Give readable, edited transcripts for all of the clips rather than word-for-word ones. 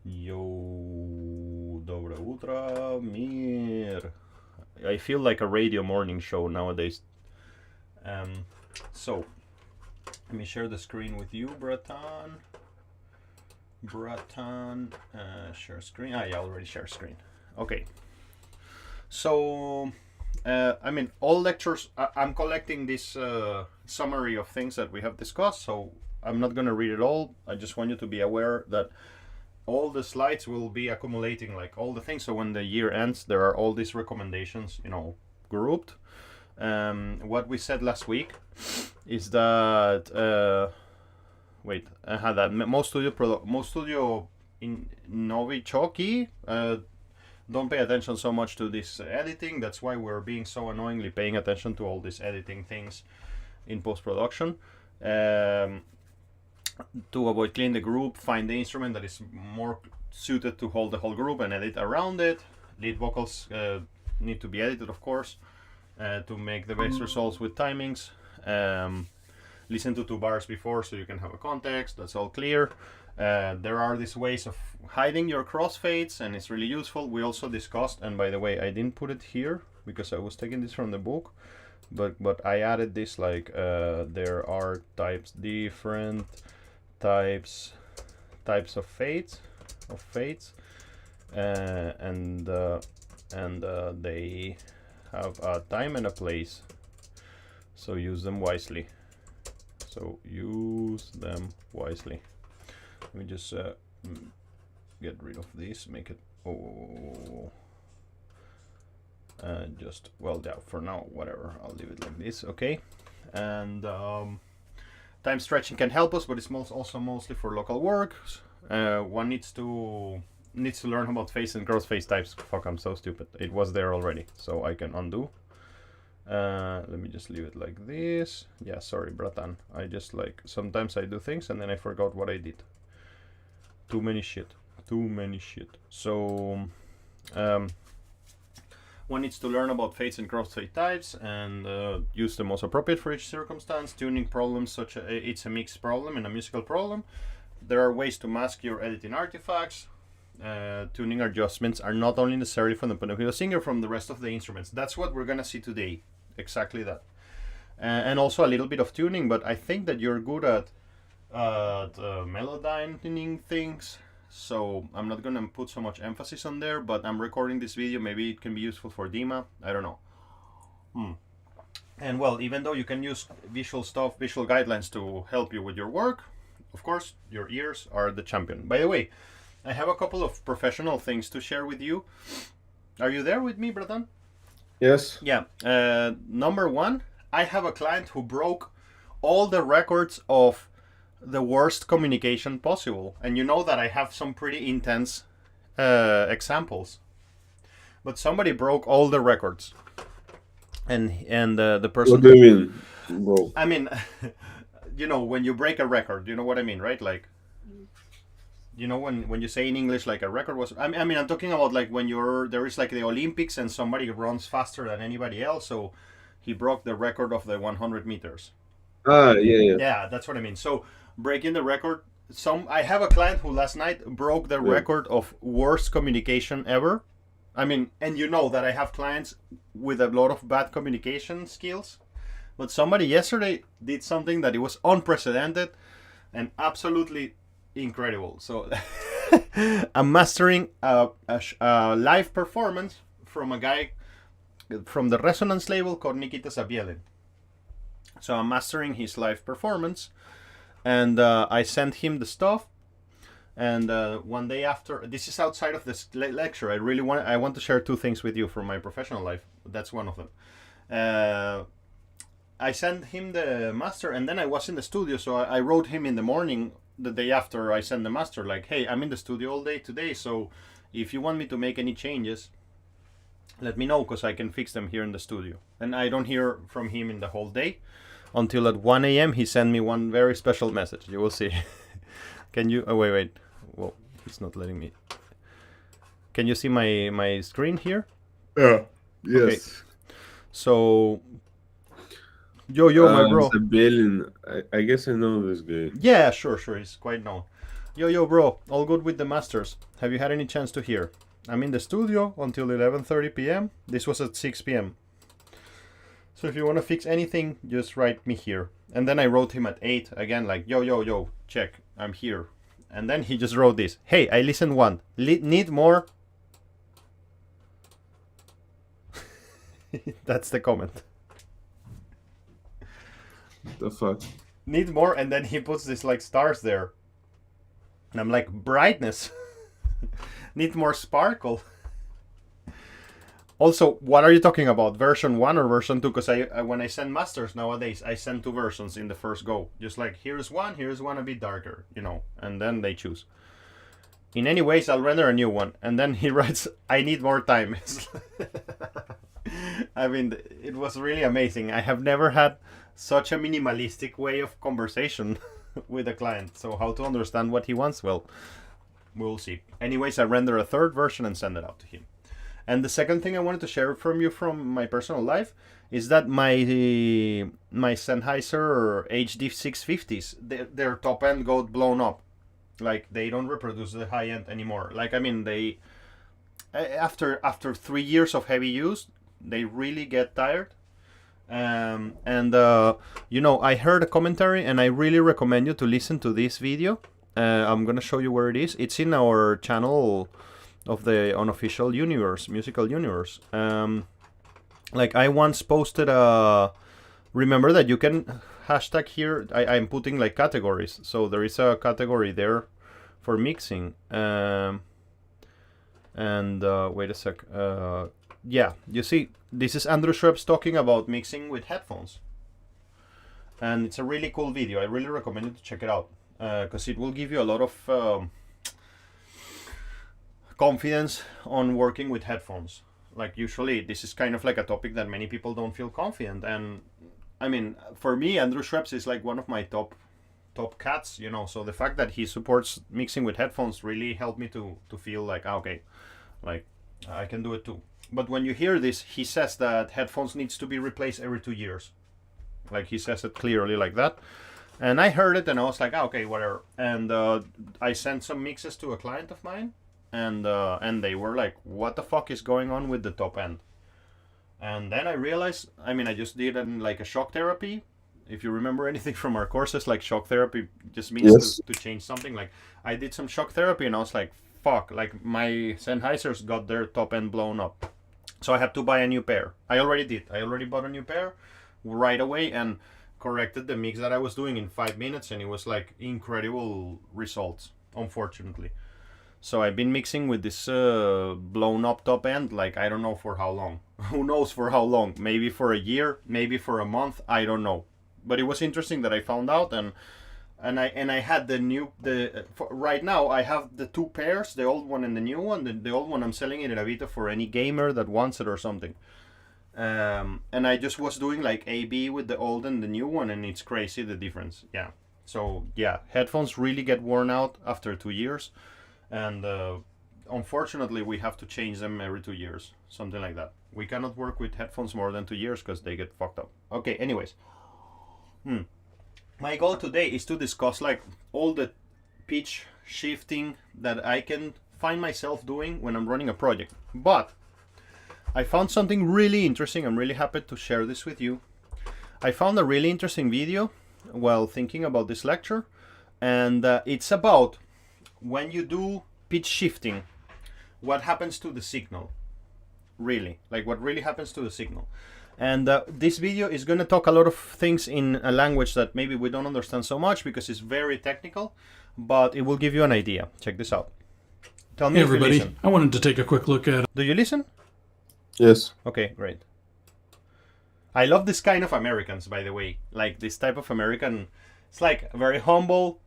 Yo, доброе утро, мир. I feel like a radio morning show nowadays. So, let me share the screen with you, Bratan. Share screen. Yeah, already share screen. Okay. So, all lectures, I'm collecting this summary of things that we have discussed, so I'm not going to read it all. I just want you to be aware that all the slides will be accumulating like all the things, so when the year ends there are all these recommendations, grouped. What we said last week is that I had that most studio in Novichoki don't pay attention so much to this editing. That's why we're being so annoyingly paying attention to all these editing things in post-production. To avoid cleaning the group, find the instrument that is more suited to hold the whole group and edit around it. Lead vocals need to be edited, of course, to make the best results with timings. Listen to 2 bars before so you can have a context. That's all clear. There are these ways of hiding your crossfades, and it's really useful. We also discussed, and by the way, I didn't put it here because I was taking this from the book, but I added this, like there are different types of fades, and they have a time and a place, so use them wisely. Let me just get rid of this, make it for now, whatever, I'll leave it like this. Okay. And time stretching can help us, but it's also mostly for local work. One needs to learn about phase and crossfade types. Fuck, I'm so stupid. It was there already, so I can undo. Let me just leave it like this. Yeah, sorry, Bratan. I just sometimes I do things and then I forgot what I did. Too many shit. So one needs to learn about fades and crossfade types and use the most appropriate for each circumstance. Tuning problems, such as it's a mixed problem and a musical problem. There are ways to mask your editing artifacts. Tuning adjustments are not only necessary from the point of view of the singer, from the rest of the instruments. That's what we're gonna see today. Exactly that. And also a little bit of tuning, but I think that you're good at melodyning things, so I'm not gonna put so much emphasis on there, but I'm recording this video. Maybe it can be useful for Dima, I don't know. And well, even though you can use visual guidelines to help you with your work, of course your ears are the champion. By the way, I have a couple of professional things to share with you. Are you there with me, Bratan? Yes. Yeah. Number one, I have a client who broke all the records of the worst communication possible, and you know that I have some pretty intense examples, but somebody broke all the records, and the person. What do you mean, bro? I mean, when you break a record, you know what I mean, right? Like, when you say in English, like a record was. I mean, I'm talking about like when there is like the Olympics and somebody runs faster than anybody else, so he broke the record of the 100 meters. Yeah. Yeah, that's what I mean. So breaking the record. I have a client who last night broke the record of worst communication ever. I mean, and you know that I have clients with a lot of bad communication skills, but somebody yesterday did something that it was unprecedented and absolutely incredible. So I'm mastering a live performance from a guy from the Resonance label called Nikita Zabielin. So I'm mastering his live performance, and I sent him the stuff. And one day after, this is outside of this lecture. I want to share 2 things with you from my professional life. That's one of them. I sent him the master, and then I was in the studio, so I wrote him in the morning, the day after I sent the master, like, hey, I'm in the studio all day today, so if you want me to make any changes, let me know, because I can fix them here in the studio. And I don't hear from him in the whole day, until at 1 a.m. he sent me one very special message. You will see. Can you... Oh, wait. Well, it's not letting me... Can you see my screen here? Yeah. Yes. Okay. So... Yo, my bro. Zabielin. I guess I know this guy. Yeah, sure. He's quite known. Yo, bro, all good with the masters. Have you had any chance to hear? I'm in the studio until 11:30 p.m. This was at 6 p.m. So if you want to fix anything, just write me here. And then I wrote him at 8 again, like, yo, check, I'm here. And then he just wrote this. Hey, I listened one. Need more? That's the comment. The fuck? Need more, and then he puts this like stars there. And I'm like, brightness. Need more sparkle. Also, what are you talking about? Version 1 or version 2? Because when I send masters nowadays, I send 2 versions in the first go. Just like, here's one a bit darker, you know, and then they choose. In any ways, I'll render a new one. And then he writes, I need more time. I mean, it was really amazing. I have never had such a minimalistic way of conversation with a client. So how to understand what he wants? Well, we'll see. Anyways, I render a 3rd version and send it out to him. And the second thing I wanted to share from you from my personal life is that my Sennheiser HD 650s, their top end got blown up. Like, they don't reproduce the high end anymore. Like, I mean, they after 3 years of heavy use, they really get tired. You know, I heard a commentary, and I really recommend you to listen to this video. I'm gonna show you where it is. It's in our channel of the unofficial universe, musical universe. Like, I once posted remember that you can hashtag here, I'm putting like categories, so there is a category there for mixing. Wait a sec. Yeah, you see, this is Andrew Schweppes talking about mixing with headphones, and it's a really cool video. I really recommend you to check it out, because it will give you a lot of confidence on working with headphones. Like, usually this is kind of like a topic that many people don't feel confident, and I mean, for me, Andrew Schweppes is like one of my top cats, you know, so the fact that he supports mixing with headphones really helped me to feel like, okay, like, I can do it too. But when you hear this, he says that headphones needs to be replaced every 2 years. Like, he says it clearly like that. And I heard it and I was like, okay, whatever. And I sent some mixes to a client of mine, and they were like, what the fuck is going on with the top end? And then I realized, I mean, I just did like a shock therapy. If you remember anything from our courses, like, shock therapy just means to change something. Like, I did some shock therapy and I was like, fuck, like, my Sennheisers got their top end blown up. So I had to buy a new pair. I already did. I already bought a new pair right away and corrected the mix that I was doing in 5 minutes, and it was like incredible results, unfortunately. So I've been mixing with this blown up top end, like, I don't know for how long. Who knows for how long? Maybe for a year, maybe for a month, I don't know. But it was interesting that I found out, and I had right now I have the 2 pairs, the old one and the new one. The old one I'm selling it in Avito for any gamer that wants it or something. And I just was doing like A/B with the old and the new one, and it's crazy the difference. Yeah. So yeah, headphones really get worn out after 2 years, and unfortunately we have to change them every 2 years, something like that. We cannot work with headphones more than 2 years because they get fucked up. Okay. Anyways. My goal today is to discuss like all the pitch shifting that I can find myself doing when I'm running a project. But I found something really interesting. I'm really happy to share this with you. I found a really interesting video while thinking about this lecture, and it's about when you do pitch shifting, what happens to the signal. Really, like, what really happens to the signal. And this video is going to talk a lot of things in a language that maybe we don't understand so much because it's very technical, but it will give you an idea. Check this out. Tell me, hey if everybody, you listen. I wanted to take a quick look at... Do you listen? Yes. Okay, great. I love this kind of Americans, by the way. Like, this type of American, it's like a very humble,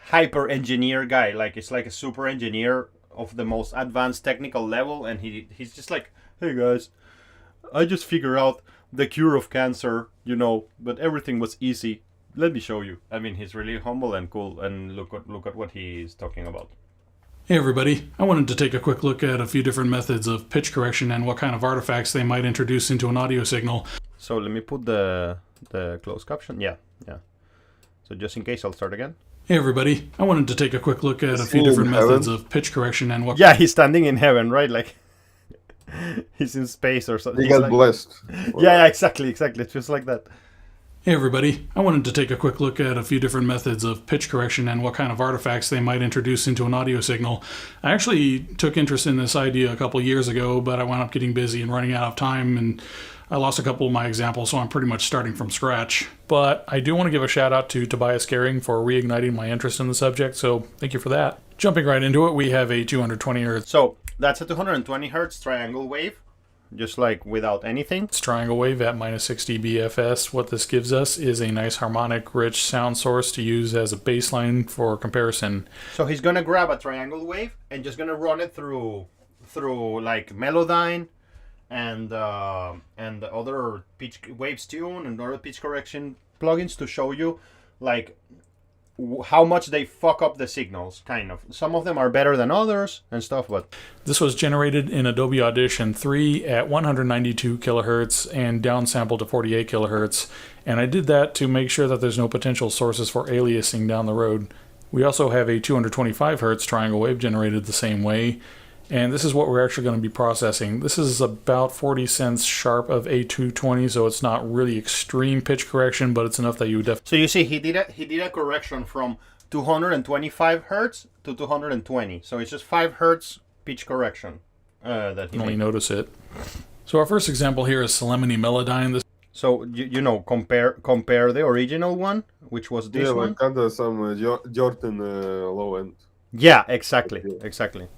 hyper engineer guy. Like, it's like a super engineer of the most advanced technical level, and he's just like, hey guys, I just figured out the cure of cancer, you know, but everything was easy. Let me show you. I mean, he's really humble and cool, and look at what he's talking about. Hey everybody, I wanted to take a quick look at a few different methods of pitch correction and what kind of artifacts they might introduce into an audio signal. So let me put the closed caption. Yeah. So just in case, I'll start again. Hey everybody, I wanted to take a quick look at a few he different in methods heaven? of pitch correction and what Yeah, he's standing in heaven, right? Like he's in space or something. He He's got like- blessed. Yeah, exactly. It's just like that. Hey everybody, I wanted to take a quick look at a few different methods of pitch correction and what kind of artifacts they might introduce into an audio signal. I actually took interest in this idea a couple years ago, but I wound up getting busy and running out of time, and I lost a couple of my examples, so I'm pretty much starting from scratch. But I do want to give a shout out to Tobias Gehring for reigniting my interest in the subject, so thank you for that. Jumping right into it, we have a 220 Hz So that's a 220 hertz triangle wave, just like without anything. triangle wave at minus 6 dB FS. What this gives us is a nice harmonic rich sound source to use as a baseline for comparison. So he's gonna grab a triangle wave and just gonna run it through like Melodyne and the other pitch waves tune and other pitch correction plugins to show you like how much they fuck up the signals. Kind of. Some of them are better than others and stuff, but This was generated in Adobe Audition 3 at 192 kilohertz and downsampled to 48 kilohertz, and I did that to make sure that there's no potential sources for aliasing down the road. We also have a 225 hertz triangle wave generated the same way, and this is what we're actually going to be processing. This is about 40 cents sharp of A220, so it's not really extreme pitch correction, but it's enough that you would definitely so you see he did a correction from 225 hertz to 220. So it's just 5 hertz pitch correction that he made. notice it. So our first example here is Solemnity Melodyne. This So you know, compare the original one, which was this Yeah, one. like kind of some dirt in low end. Yeah, exactly.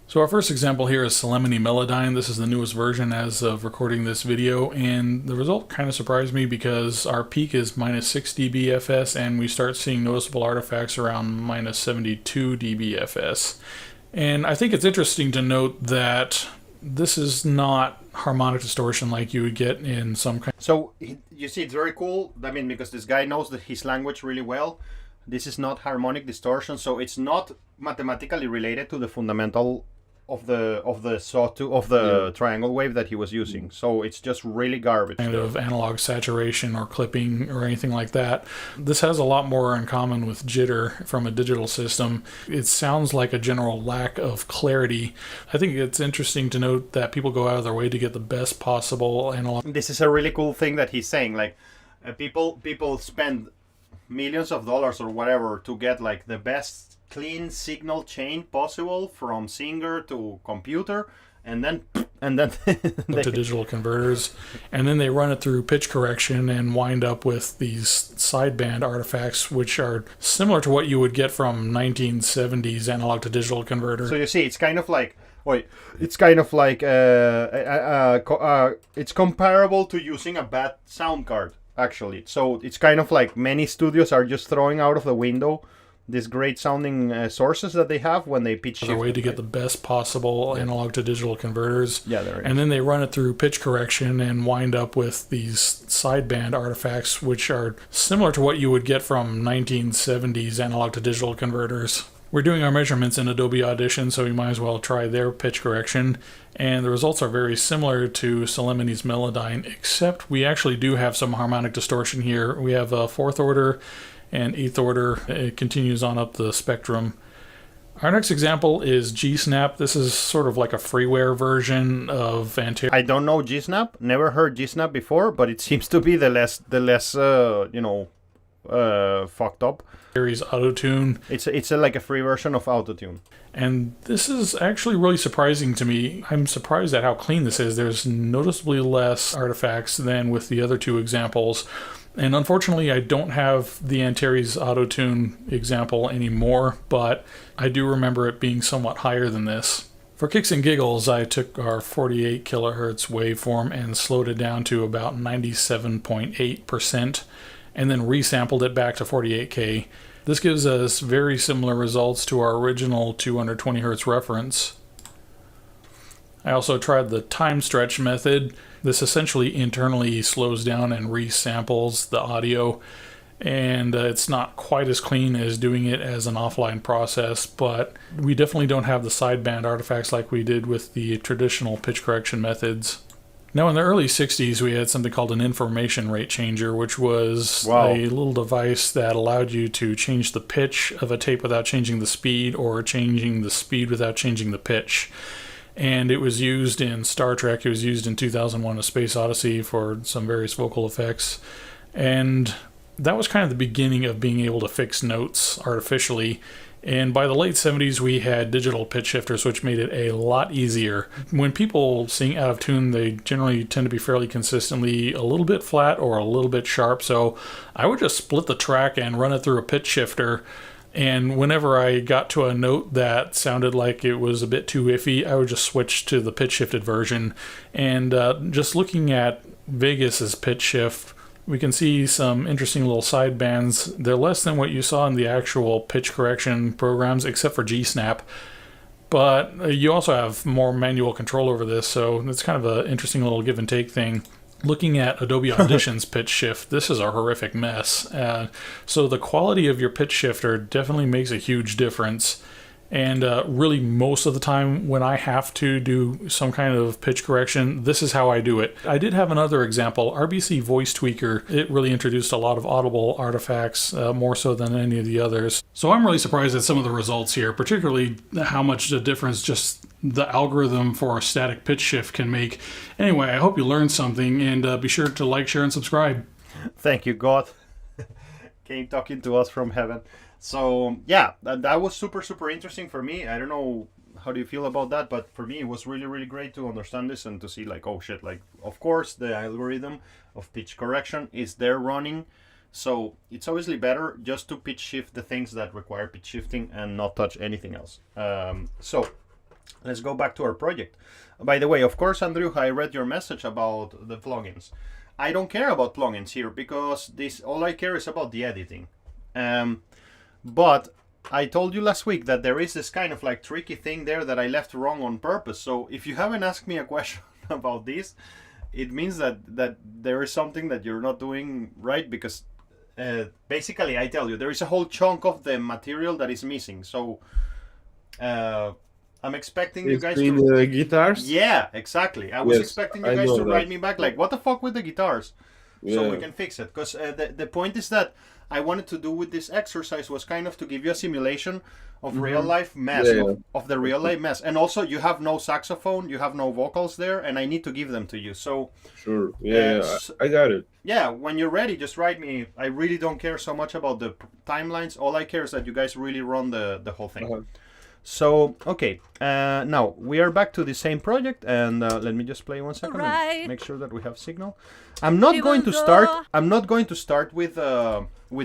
So our first example here is Solemnity Melodyne. This is the newest version as of recording this video, and the result kind of surprised me because our peak is minus 6 dB FS, and we start seeing noticeable artifacts around minus 72 dB FS. And I think it's interesting to note that this is not harmonic distortion like you would get in some kind. So you see, it's very cool. I mean, because this guy knows his language really well. This is not harmonic distortion, so it's not mathematically related to the fundamental of the triangle wave that he was using. So it's just really garbage. Kind of analog saturation or clipping or anything like that. This has a lot more in common with jitter from a digital system. It sounds like a general lack of clarity. I think it's interesting to note that people go out of their way to get the best possible analog. This is a really cool thing that he's saying. Like people spend millions of dollars or whatever to get like the best clean signal chain possible from singer to computer, and then they, to digital converters, and then they run it through pitch correction and wind up with these sideband artifacts which are similar to what you would get from 1970s analog to digital converter. So you see, it's kind of like it's comparable to using a bad sound card, actually. So it's kind of like many studios are just throwing out of the window these great sounding sources that they have when they pitch There's a way to get the best possible analog to digital converters. Yeah, there is. And then they run it through pitch correction and wind up with these sideband artifacts which are similar to what you would get from 1970s analog to digital converters. We're doing our measurements in Adobe Audition, so we might as well try their pitch correction. And the results are very similar to Solemnity's Melodyne, except we actually do have some harmonic distortion here. We have a fourth order and eighth order. It continues on up the spectrum. Our next example is G-Snap. This is sort of like a freeware version of Antares. I don't know G-Snap. Never heard G-Snap before, but it seems to be the less fucked up. Autotune. It's like a free version of Autotune. And this is actually really surprising to me. I'm surprised at how clean this is. There's noticeably less artifacts than with the other two examples. And unfortunately, I don't have the Antares Autotune example anymore, but I do remember it being somewhat higher than this. For kicks and giggles, I took our 48 kilohertz waveform and slowed it down to about 97.8%, and then resampled it back to 48K. This gives us very similar results to our original 220 Hz reference. I also tried the time stretch method. This essentially internally slows down and resamples the audio, and it's not quite as clean as doing it as an offline process, but we definitely don't have the sideband artifacts like we did with the traditional pitch correction methods. Now, in the early 60s, we had something called an information rate changer, which was Wow. a little device that allowed you to change the pitch of a tape without changing the speed, or changing the speed without changing the pitch. And it was used in Star Trek. It was used in 2001: A Space Odyssey for some various vocal effects. And that was kind of the beginning of being able to fix notes artificially. And by the late 70s, we had digital pitch shifters, which made it a lot easier. When people sing out of tune, they generally tend to be fairly consistently a little bit flat or a little bit sharp. So I would just split the track and run it through a pitch shifter. And whenever I got to a note that sounded like it was a bit too iffy, I would just switch to the pitch shifted version. And just looking at Vegas's pitch shift, we can see some interesting little side bands. They're less than what you saw in the actual pitch correction programs, except for G-Snap. But you also have more manual control over this, so it's kind of an interesting little give and take thing. Looking at Adobe Audition's pitch shift, this is a horrific mess. So the quality of your pitch shifter definitely makes a huge difference. And really, most of the time when I have to do some kind of pitch correction, this is how I do it. I did have another example, RBC Voice Tweaker. It really introduced a lot of audible artifacts, more so than any of the others. So I'm really surprised at some of the results here, particularly how much the difference just the algorithm for a static pitch shift can make. Anyway, I hope you learned something, and be sure to like, share, and subscribe. Thank you, God. Came talking to us from heaven. So yeah, that was super interesting for me. I don't know how do you feel about that, but for me it was really great to understand this and to see like, oh shit, like of course the algorithm of pitch correction is there running, so it's obviously better just to pitch shift the things that require pitch shifting and not touch anything else. So let's go back to our project. By the way, of course, Andrew, I read your message about the plugins. I don't care about plugins here because this all I care is about the editing. But I told you last week that there is this kind of like tricky thing there that I left wrong on purpose. So if you haven't asked me a question about this, it means that there is something that you're not doing right, because basically I tell you there is a whole chunk of the material that is missing. So I'm expecting you guys to guitars. Yeah, exactly. I was expecting you guys to write me back like, what the fuck with the guitars? So we can fix it, because the point is that I wanted to do with this exercise was kind of to give you a simulation of real life mess, of the real life mess. And also you have no saxophone, you have no vocals there, and I need to give them to you. So sure, I got it. Yeah, when you're ready, just write me. I really don't care so much about the timelines. All I care is that you guys really run the whole thing. So, okay, now we are back to the same project, and let me just play 1 second and make sure that we have signal. I'm not going to start with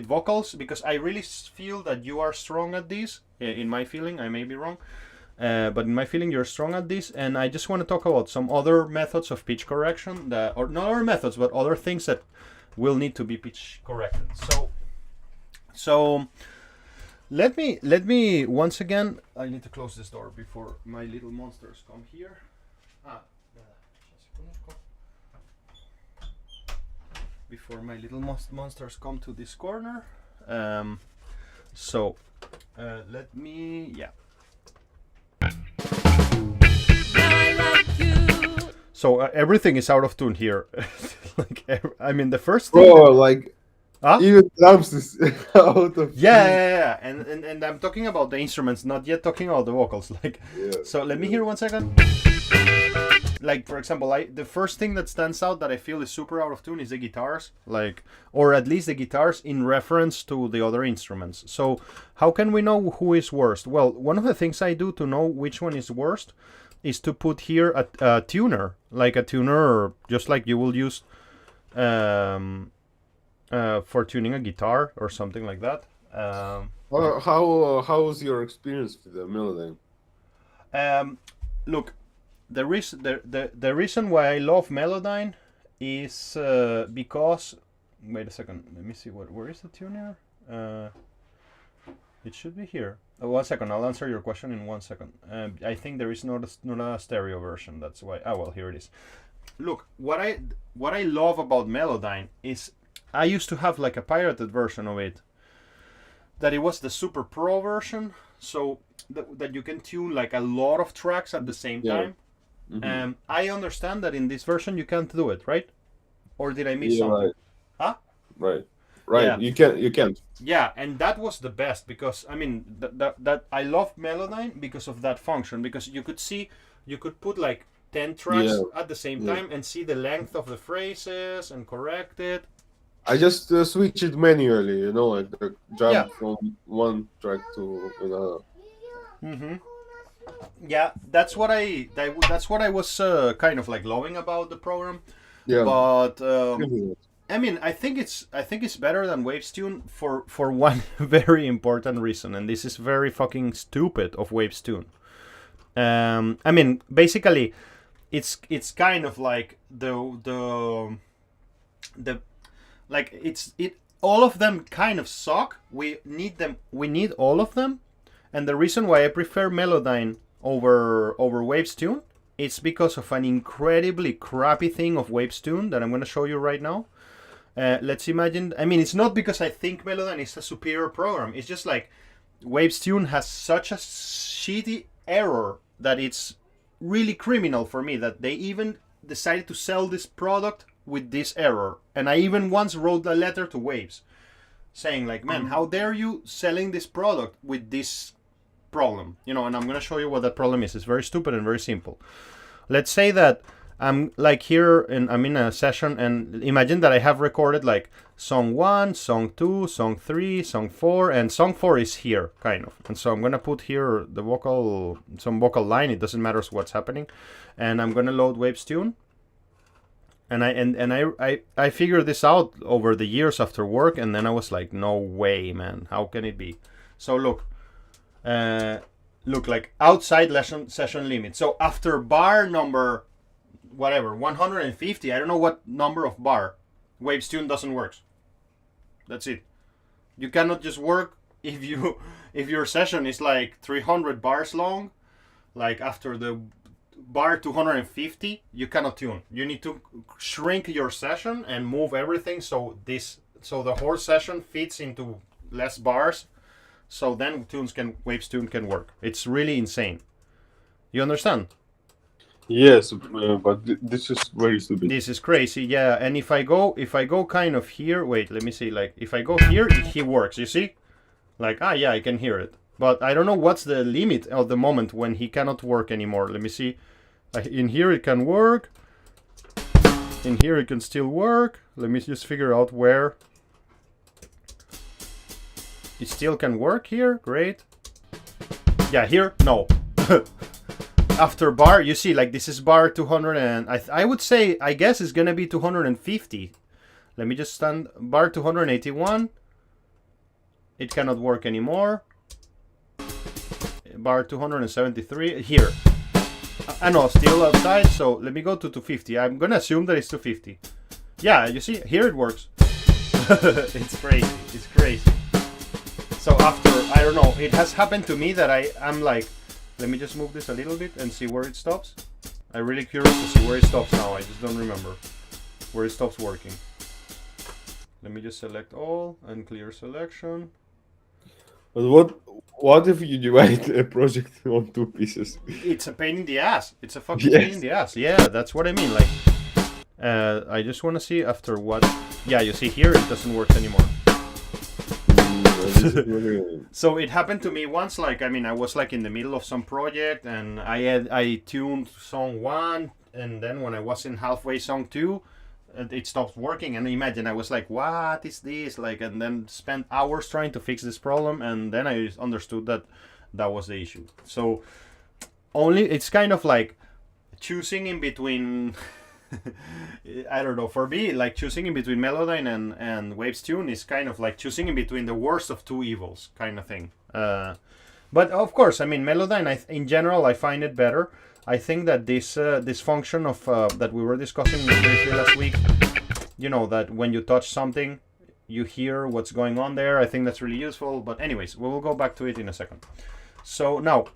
vocals, because I really feel that you are strong at this. In my feeling, I may be wrong, but in my feeling you're strong at this, and I just want to talk about some other methods of pitch correction, or not other methods, but other things that will need to be pitch corrected. So let me once again, I need to close this door before my little monsters come here. Before my little monsters come to this corner. Let me, So everything is out of tune here. I mean, the first thing. Even drums is out of yeah, and I'm talking about the instruments, not yet talking about the vocals. So let me hear 1 second. Like, for example, the first thing that stands out that I feel is super out of tune is the guitars, or at least the guitars in reference to the other instruments. So how can we know who is worst? Well, one of the things I do to know which one is worst is to put here a tuner, like a tuner, just like you will use for tuning a guitar or something like that. How's your experience with the Melodyne? Look, the reason why I love Melodyne is because, wait a second, let me see where is the tuner? It should be here. 1 second, I'll answer your question in 1 second. I think there is not a stereo version. That's why. Well, here it is. Look, what I love about Melodyne is I used to have like a pirated version of it. That it was the Super Pro version, so that you can tune like a lot of tracks at the same time. I understand that in this version you can't do it, right? Or did I miss Yeah, something? right. Huh? Right. Yeah. You can't. Yeah, and that was the best because I mean that I love Melodyne because of that function, because you could put like 10 tracks at the same time and see the length of the phrases and correct it. I just switch it manually, you know, like jump from one track to another. Yeah, that's what I was kind of like loving about the program. Yeah. But I mean, I think it's better than Wavestune for one very important reason, and this is very fucking stupid of Wavestune. I mean, basically, it's kind of like the like it all of them kind of suck. We need all of them, and the reason why I prefer Melodyne over Wavestune, it's because of an incredibly crappy thing of Wavestune that I'm going to show you right now. Let's imagine, I mean, it's not because I think Melodyne is a superior program. It's just like Wavestune has such a shitty error that it's really criminal for me that they even decided to sell this product with this error. And I even once wrote a letter to Waves saying like, man, how dare you selling this product with this problem? You know, and I'm going to show you what that problem is. It's very stupid and very simple. Let's say that I'm like here and I'm in a session, and imagine that I have recorded like song 1, song 2, song 3, song 4, and song 4 is here kind of. And so I'm going to put here the some vocal line. It doesn't matter what's happening. And I'm going to load Wavestune. And I figured this out over the years after work, and then I was like, no way, man, how can it be? So look like outside session limit. So after bar number whatever 150, I don't know what number of bar, Wavestune doesn't work. That's it. You cannot just work if your session is like 300 bars long. Like after the bar 250, you cannot tune. You need to shrink your session and move everything so the whole session fits into less bars, so then Wavestune can work. It's really insane. You understand? Yes, but this is very stupid. This is crazy, yeah. And if I go kind of here, wait, let me see. Like if I go here, he works. You see? Like yeah, I can hear it. But I don't know what's the limit of the moment when he cannot work anymore. Let me see. In here it can work. In here it can still work. Let me just figure out where. It still can work here. Great. Yeah, here? No. After bar, you see, like this is bar 200 and I would say, I guess it's gonna be 250. Let me just stand bar 281. It cannot work anymore. Bar 273 here. I know, still outside, so let me go to 250. I'm gonna assume that it's 250. Yeah, you see, here it works. It's crazy. It's crazy. So after, I don't know, it has happened to me that I'm like, let me just move this a little bit and see where it stops. I'm really curious to see where it stops now. I just don't remember where it stops working. Let me just select all and clear selection. But what if you divide a project on 2 pieces? It's a pain in the ass. It's a fucking pain in the ass. Yeah, that's what I mean. Like, I just want to see after what. Yeah, you see here it doesn't work anymore. So it happened to me once. Like, I mean, I was like in the middle of some project and I tuned song 1, and then when I was in halfway song 2, it stopped working. And imagine I was like, what is this? Like, and then spent hours trying to fix this problem, and then I understood that was the issue. So it's kind of like choosing in between. I don't know, for me, like choosing in between Melodyne and Wavestune is kind of like choosing in between the worst of two evils kind of thing. But of course, I mean, Melodyne, in general, I find it better. I think that this function of that we were discussing briefly last week, you know, that when you touch something, you hear what's going on there. I think that's really useful. But anyways, we will go back to it in a second. So now,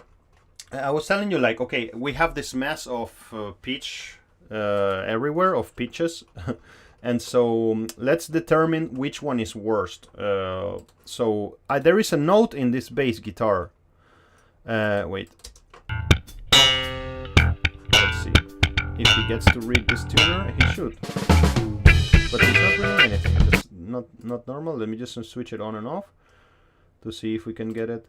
I was telling you, like, okay, we have this mess of pitch everywhere, of pitches. And so let's determine which one is worst. So there is a note in this bass guitar. Wait. Let's see. if he gets to read this tuner, he should. But he's not reading anything. That's not normal. Let me just switch it on and off to see if we can get it.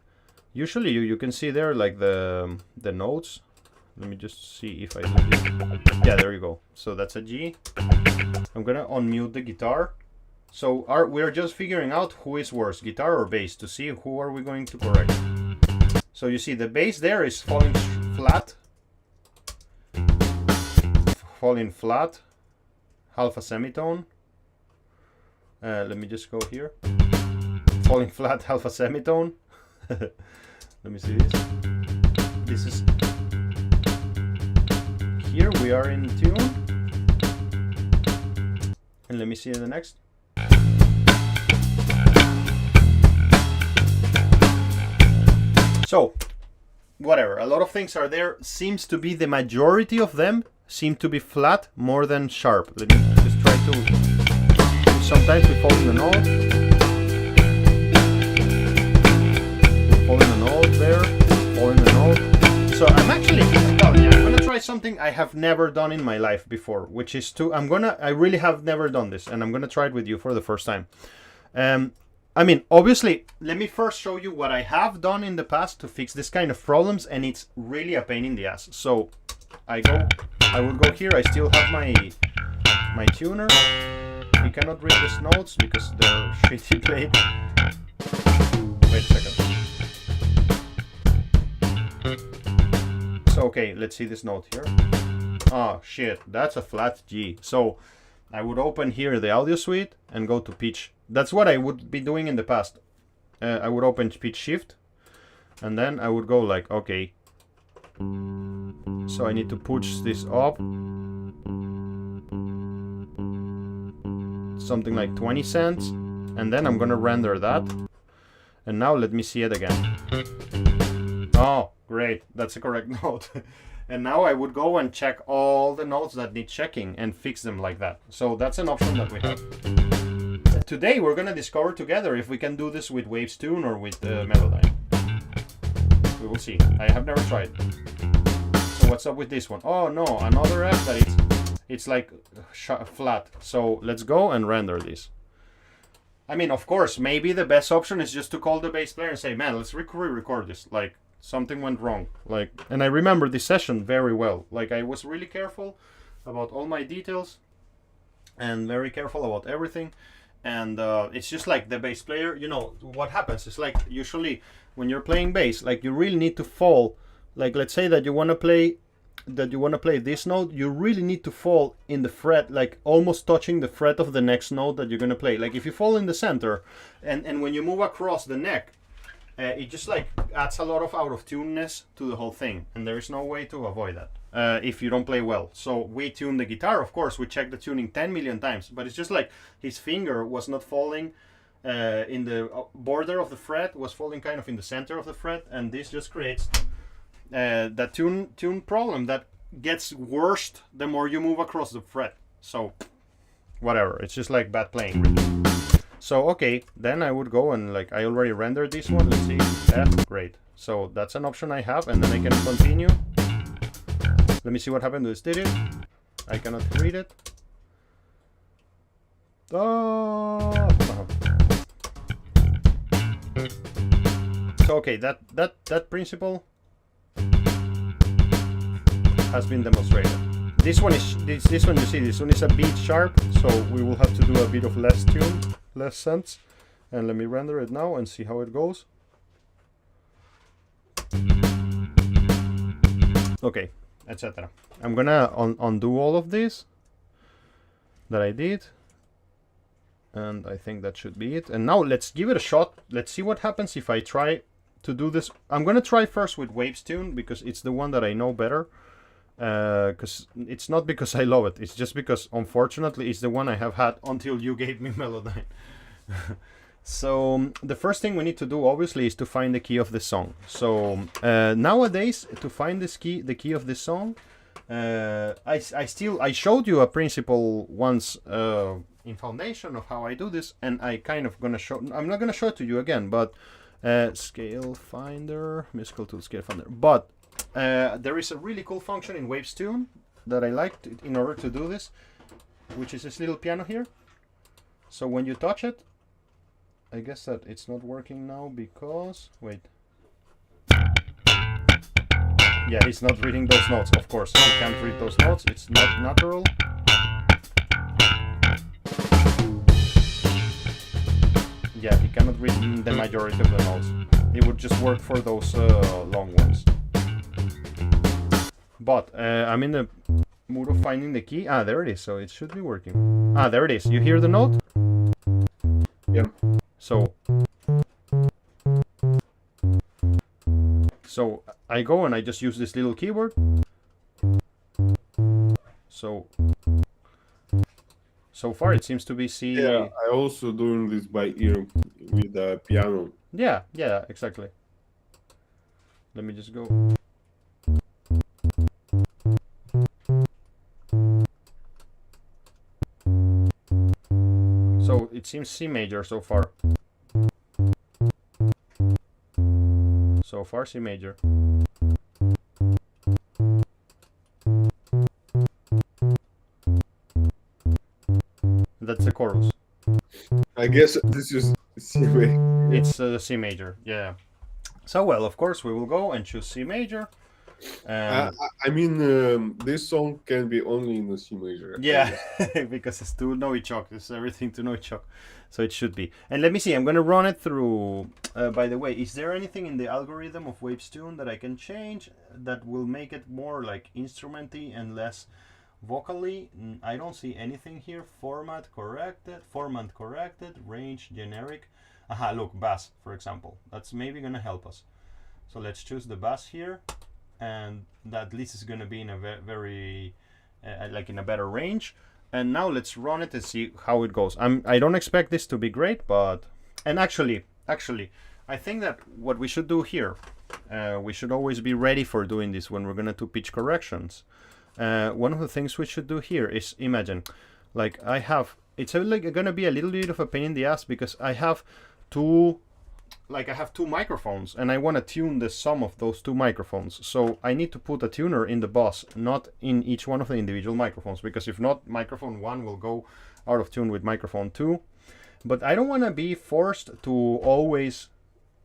Usually you can see there like the notes. Let me just see if I do this. Yeah, there you go. So that's a G. I'm gonna unmute the guitar. So we're just figuring out who is worse, guitar or bass, to see who are we going to correct. So you see the bass there is falling flat. Falling flat. Half a semitone. Let me just go here. Falling flat, half a semitone. Let me see this. This is... Here we are in tune. And let me see the next. So, whatever. A lot of things are there. Seems to be the majority of them seem to be flat more than sharp. Let me just try to... Sometimes we fall in the note. Fall in the note there. Fall in the note. So I'm actually... Well, yeah, I'm gonna try something I have never done in my life before, which is to... I really have never done this, and I'm gonna try it with you for the first time. I mean, obviously, let me first show you what I have done in the past to fix this kind of problems, and it's really a pain in the ass. So I will go here. I still have my tuner. You cannot read these notes because they're shitty played. Wait a second. So okay, let's see this note here. Oh shit, that's a flat G. So I would open here the audio suite and go to pitch. That's what I would be doing in the past. I would open pitch shift and then I would go like, okay. So I need to push this up. Something like 20 cents. And then I'm gonna render that. And now let me see it again. Oh, great. That's the correct note. And now I would go and check all the notes that need checking and fix them like that. So that's an option that we have. Today we're gonna discover together if we can do this with Waves Tune or with Melodyne. We will see. I have never tried. So what's up with this one? Oh no, another F that it's like flat. So let's go and render this. I mean, of course, maybe the best option is just to call the bass player and say, man, let's re-record this. Like, something went wrong. Like, and I remember this session very well. Like, I was really careful about all my details and very careful about everything. And it's just like the bass player, you know, what happens is like usually when you're playing bass, like you really need to fall. Like, let's say that you want to play this note, you really need to fall in the fret, like almost touching the fret of the next note that you're going to play. Like if you fall in the center and when you move across the neck, it just like adds a lot of out of tuneness to the whole thing, and there is no way to avoid that if you don't play well. So we tune the guitar, of course, we check the tuning 10 million times, but it's just like his finger was not falling in the border of the fret, was falling kind of in the center of the fret, and this just creates that tune problem that gets worse the more you move across the fret. So whatever, it's just like bad playing really. So okay, then I would go and like I already rendered this one. Let's see, F, great. So that's an option I have, and then I can continue. Let me see what happened to this. Did it? I cannot read it. Oh. So okay, that principle has been demonstrated. This one is this one. You see, this one is a beat sharp, so we will have to do a bit of less cents. And let me render it now and see how it goes. Okay, etc. I'm gonna undo all of this that I did, and I think that should be it. And now let's give it a shot. Let's see what happens if I try to do this. I'm gonna try first with Waves Tune because it's the one that I know better. Because it's not because I love it, it's just because unfortunately it's the one I have had until you gave me Melodyne. So the first thing we need to do obviously is to find the key of the song. So nowadays to find the key of the song, I showed you a principle once in Foundation of how I do this, and I kind of gonna show. I'm not gonna show it to you again, but Scale Finder, Musical Tool Scale Finder, but there is a really cool function in Waves Tune that I liked in order to do this, which is this little piano here. So when you touch it, I guess that it's not working now because, wait. Yeah, it's not reading those notes, of course. You can't read those notes, it's not natural. Yeah, he cannot read the majority of the notes. It would just work for those long ones. But I'm in the mood of finding the key. Ah, there it is, so it should be working. Ah, there it is. You hear the note? Yeah. So I go and I just use this little keyboard. So far it seems to be C. Yeah, I also doing this by ear with the piano. Yeah, exactly. Let me just go. So it seems C major so far. So far C major. That's the chorus. I guess this is C major. It's C major, yeah. So well, of course we will go and choose C major. I mean, this song can be only in the C major. Yeah, because it's to Novichok. It's everything to Novichok. So it should be. And let me see, I'm going to run it through... by the way, is there anything in the algorithm of Wavestune that I can change that will make it more like instrumenty and less vocally? I don't see anything here. Format corrected, range generic. Aha, look, bass, for example. That's maybe going to help us. So let's choose the bass here. And that at least is going to be in a very like in a better range. And now let's run it and see how it goes. I don't expect this to be great, but actually I think that what we should do here, we should always be ready for doing this when we're going to do pitch corrections. One of the things we should do here is imagine, like it's like going to be a little bit of a pain in the ass because I have two microphones and I want to tune the sum of those two microphones. So I need to put a tuner in the bus, not in each one of the individual microphones, because if not, microphone 1 will go out of tune with microphone 2. But I don't want to be forced to always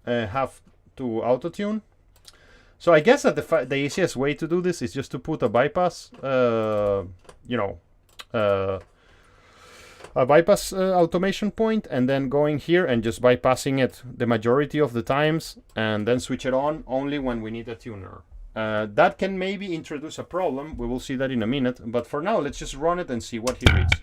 have to auto-tune. So I guess that the easiest way to do this is just to put a bypass, a bypass automation point, and then going here and just bypassing it the majority of the times, and then switch it on only when we need a tuner. That can maybe introduce a problem. We will see that in a minute, but for now let's just run it and see what he reads.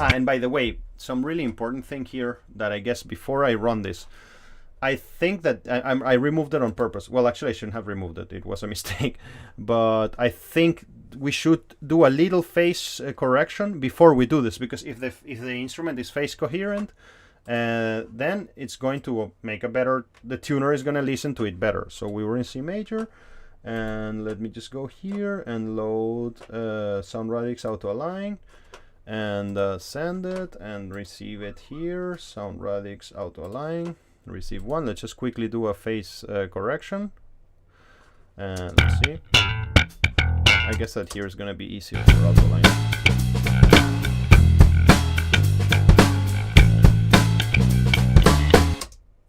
And by the way, some really important thing here that I guess before I run this, I think that I removed it on purpose. Well, actually, I shouldn't have removed it. It was a mistake. But I think we should do a little phase correction before we do this, because if the instrument is phase coherent, then it's going to make a better. The tuner is going to listen to it better. So we were in C major, and let me just go here and load Sound Radix Auto Align, and send it and receive it here. Sound Radix Auto Align. Receive 1. Let's just quickly do a phase correction, and let's see. I guess that here is going to be easier for outline.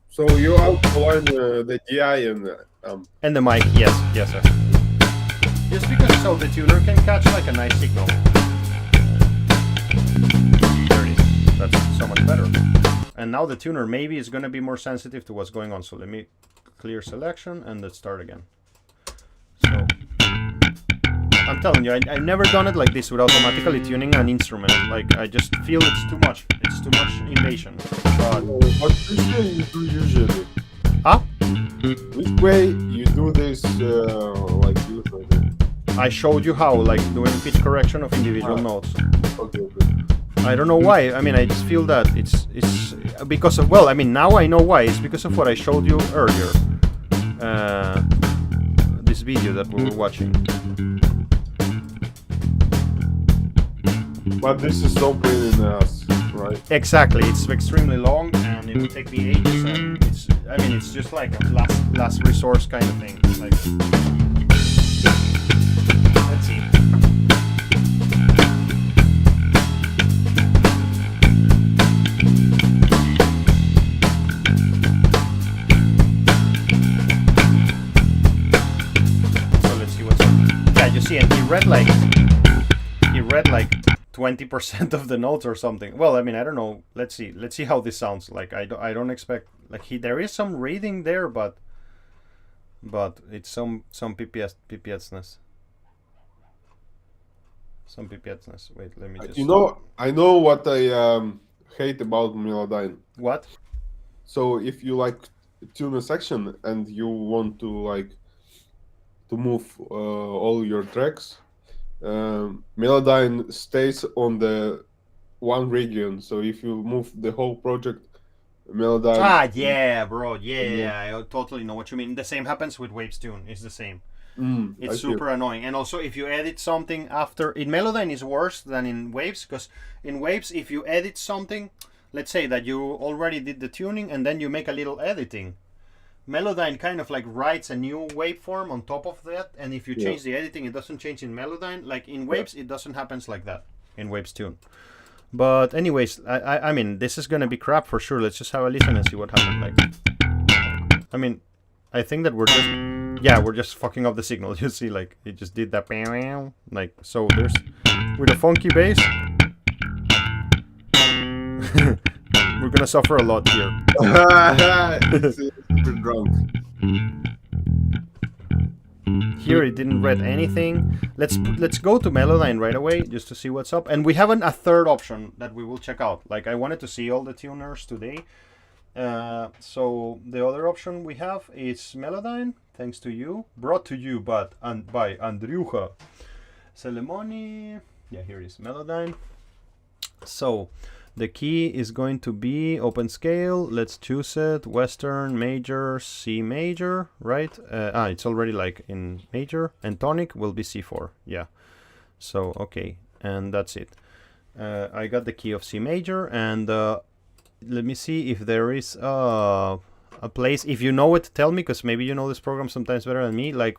So you outline the DI and the mic. Yes sir. Just because so the tuner can catch like a nice signal. There it is. That's so much better. And now the tuner maybe is going to be more sensitive to what's going on. So let me clear selection and let's start again. So I'm telling you, I've never done it like this with automatically tuning an instrument. Like I just feel it's too much. It's too much invasion. But what way you do usually? Huh? Which way you do this like usually? I showed you how, like doing pitch correction of individual notes. Okay. I don't know why. I mean, I just feel that it's because of, well, I mean, now I know why. It's because of what I showed you earlier. This video that we were watching. But this is so pain in the ass, right? Exactly. It's extremely long, and it will take me ages. And I mean, it's just like a last resource kind of thing. Like, let's see. So let's see what's up. Yeah, you see, and he read like 20% of the notes or something. Well, I mean, I don't know. Let's see how this sounds. Like, I don't expect, like, there is some reading there, but it's some pipetsness. Some pipetsness. Wait, let me just. I know what I hate about Melodyne. What? So if you like tune a section and you want to move all your tracks, Melodyne stays on the one region. So if you move the whole project, Melodyne. Yeah, bro. Yeah, I totally know what you mean. The same happens with Waves Tune. It's the same. It's super annoying. And also, if you edit something after in Melodyne, is worse than in Waves, because in Waves, if you edit something, let's say that you already did the tuning and then you make a little editing, Melodyne kind of like writes a new waveform on top of that, and if you change the editing, it doesn't change in Melodyne. Like in Waves, it doesn't happen like that in Waves Tune. But anyways, I mean, this is gonna be crap for sure. Let's just have a listen and see what happens. Like, I mean, I think that we're just fucking up the signal. You see, like it just did that, like, so there's with a funky bass. We're gonna suffer a lot here. Drunk. Here it didn't read anything. Let's go to Melodyne right away just to see what's up. And we have a third option that we will check out. Like, I wanted to see all the tuners today. So the other option we have is Melodyne, thanks to you, brought to you by Andriucha Selemoni. Yeah, here is Melodyne. So the key is going to be open scale. Let's choose it. Western, major, C major, right? It's already like in major, and tonic will be C4. Yeah. So, okay. And that's it. I got the key of C major, and let me see if there is a place. If you know it, tell me, because maybe you know this program sometimes better than me. Like,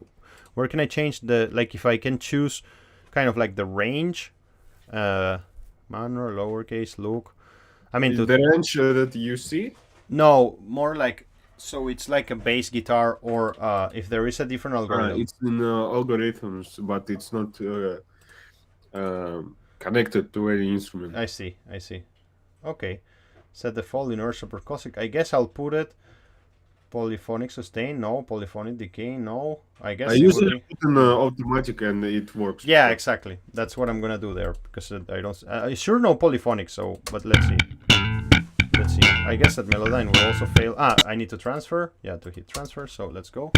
where can I change like, if I can choose kind of like the range, minor, lowercase, look. I mean, the range that you see? No, more like, so it's like a bass guitar, or if there is a different algorithm. It's in algorithms, but it's not connected to any instrument. I see. Okay. Set the default inertia percussive. I guess I'll put it polyphonic sustain, no. Polyphonic decay, no. I guess I usually put in automatic and it works. Yeah, exactly. That's what I'm gonna do there, because I don't. I sure know polyphonic. So, but let's see. I guess that Melodyne will also fail. I need to transfer. Yeah, to hit transfer. So let's go.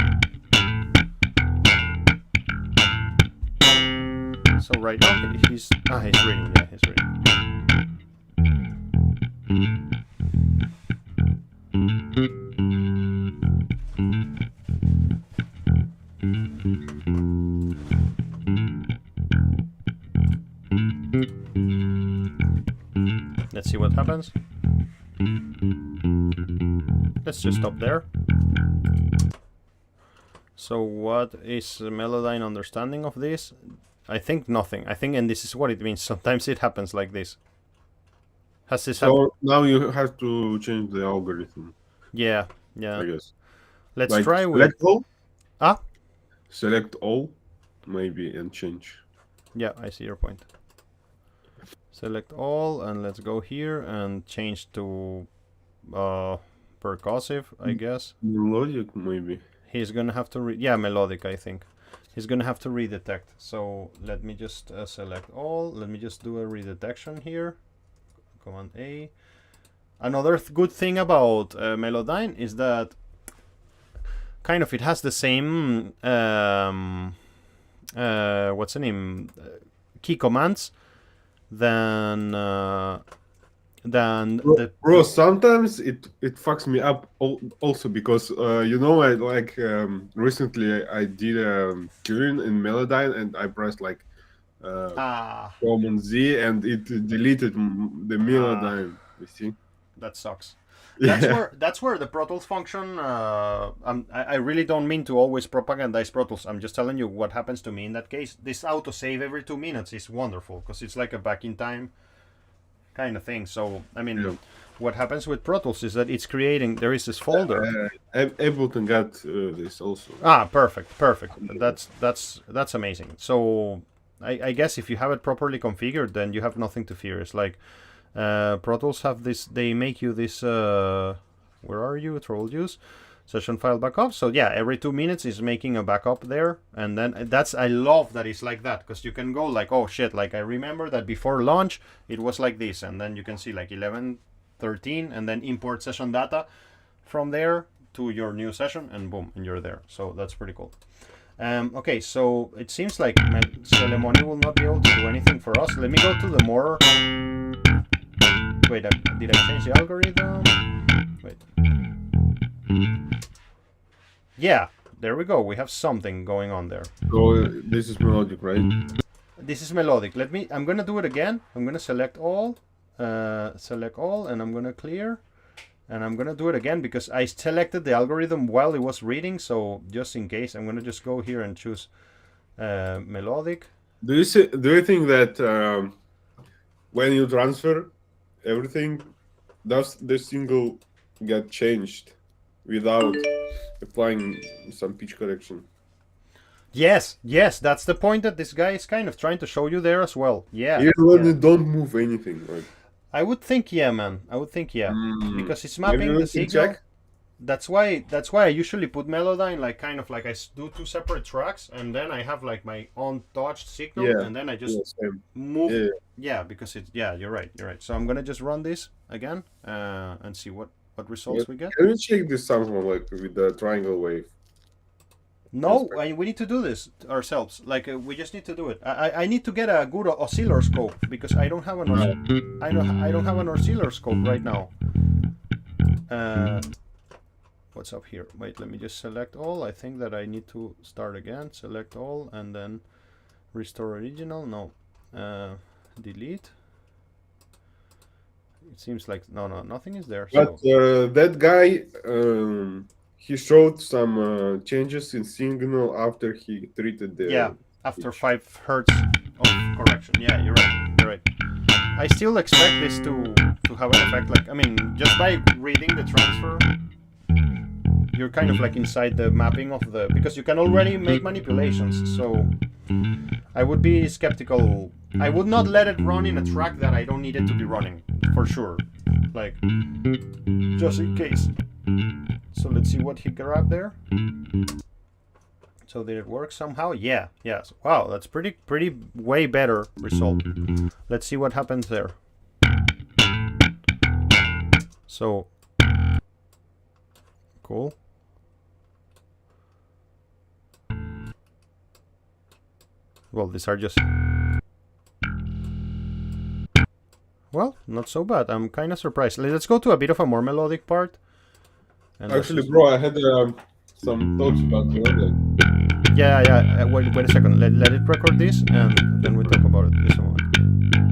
So right now he's reading. Yeah, he's reading. Let's see what happens. Let's just stop there. So what is Melodyne understanding of this? I think nothing. And this is what it means. Sometimes it happens like this. Has this happened? So now you have to change the algorithm. Yeah. I guess. Let's try with... Select all? Ah? Select all, maybe, and change. Yeah, I see your point. Select all, and let's go here and change to percussive, I guess. Melodic, maybe. He's gonna have to melodic, I think. He's gonna have to redetect. So let me just select all. Let me just do a redetection here. Command A. Another good thing about Melodyne is that kind of it has the same what's the name, key commands than bro, sometimes it fucks me up also, because recently I did a tune in Melodyne and I pressed like Command Z and it deleted the Melodyne. You see, that sucks. That's where the Pro Tools function. I really don't mean to always propagandize Pro Tools. I'm just telling you what happens to me in that case. This autosave every 2 minutes is wonderful because it's like a back in time kind of thing. So I mean, what happens with Pro Tools is that it's creating. There is this folder. Ableton got this also. Perfect. That's amazing. So I guess if you have it properly configured, then you have nothing to fear. It's like. Pro Tools have this. They make you this. Where are you? Troll use session file backup. So yeah, every 2 minutes is making a backup there, and then that's. I love that it's like that because you can go like, oh shit, like I remember that before launch it was like this, and then you can see like 11, 13, and then import session data from there to your new session, and boom, and you're there. So that's pretty cool. Okay, so it seems like Celemoni will not be able to do anything for us. Let me go to the more. Wait, did I change the algorithm? Wait. Yeah, there we go. We have something going on there. So this is melodic, right? This is melodic. I'm gonna do it again. I'm gonna select all, and I'm gonna clear, and I'm gonna do it again because I selected the algorithm while it was reading. So just in case, I'm gonna just go here and choose melodic. Do you think that when you transfer everything, does the single get changed without applying some pitch correction? Yes, that's the point that this guy is kind of trying to show you there as well. Yeah. Even when you don't move anything, right? I would think, yeah, man. Because it's mapping the signal. Check? That's why I usually put Melodyne like kind of like I do 2 separate tracks, and then I have like my own touched signal, and then I just move. Yeah, because it's you're right. So I'm gonna just run this again and see what results we get. Can we check this somehow like with the triangle wave? No, we need to do this ourselves. Like we just need to do it. I need to get a good oscilloscope because I don't have an I don't have an oscilloscope right now. What's up here? Wait, let me just select all. I think that I need to start again. Select all and then restore original. No, delete. It seems like nothing is there. But that guy. He showed some changes in signal after he treated the... after 5 hertz of correction. Yeah, you're right. I still expect this to have an effect. Like, I mean, just by reading the transfer, you're kind of like inside the mapping of the... Because you can already make manipulations, so I would be skeptical. I would not let it run in a track that I don't need it to be running, for sure. Like, just in case. So let's see what he grabbed there. So did it work somehow? Yeah. Wow, that's pretty way better result. Let's see what happens there. So cool. Well, these are just... Well, not so bad. I'm kind of surprised. Let's go to a bit of a more melodic part. And actually, bro, I had some thoughts about the order. Yeah. Wait a second. Let it record this, and then we talk about it. Just a moment.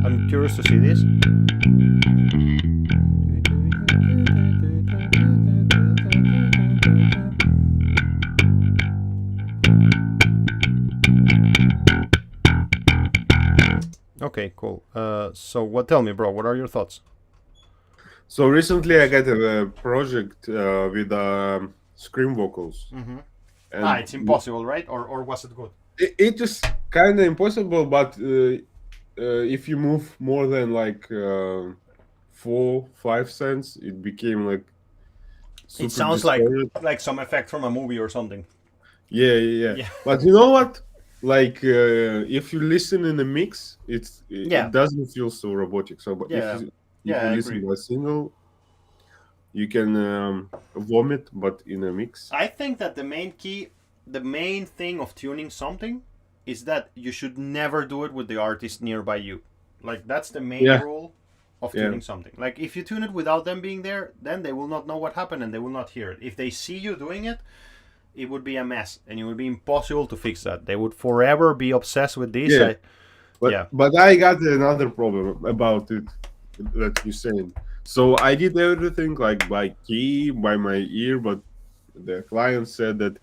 I'm curious to see this. Okay, cool. So tell me, bro, what are your thoughts? So recently I got a project with scream vocals. Mm-hmm. It's impossible, right? Or was it good? It is kind of impossible, but if you move more than like 4-5 cents, it became like super it sounds distorted. like some effect from a movie or something. Yeah. But you know what? Like if you listen in the mix, it doesn't feel so robotic. So, but if you listen to a single, you can vomit, but in a mix. I think that the main thing of tuning something is that you should never do it with the artist nearby you. Like that's the main rule of tuning something. Like if you tune it without them being there, then they will not know what happened and they will not hear it. If they see you doing it, it would be a mess and it would be impossible to fix that. They would forever be obsessed with this. But I got another problem about it that you're saying. So I did everything like by key, by my ear, but the client said that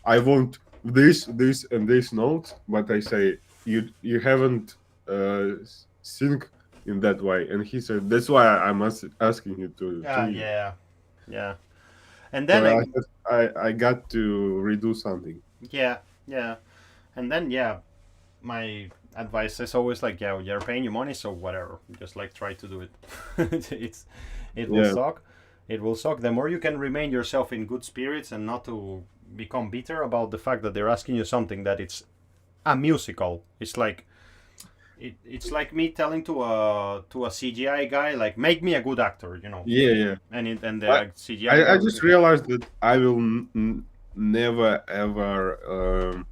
I want this, and this note, but I say you haven't sync in that way, and he said that's why I'm asking you to. Yeah. And then so I got to redo something. Yeah, and then my advice is always like, you're paying your money, so whatever, just like try to do it. It will suck. It will suck. The more you can remain yourself in good spirits and not to become bitter about the fact that they're asking you something that it's a musical. It's like it's like me telling to a CGI guy, like, make me a good actor, Yeah. And the CGI. I just realized that I will never ever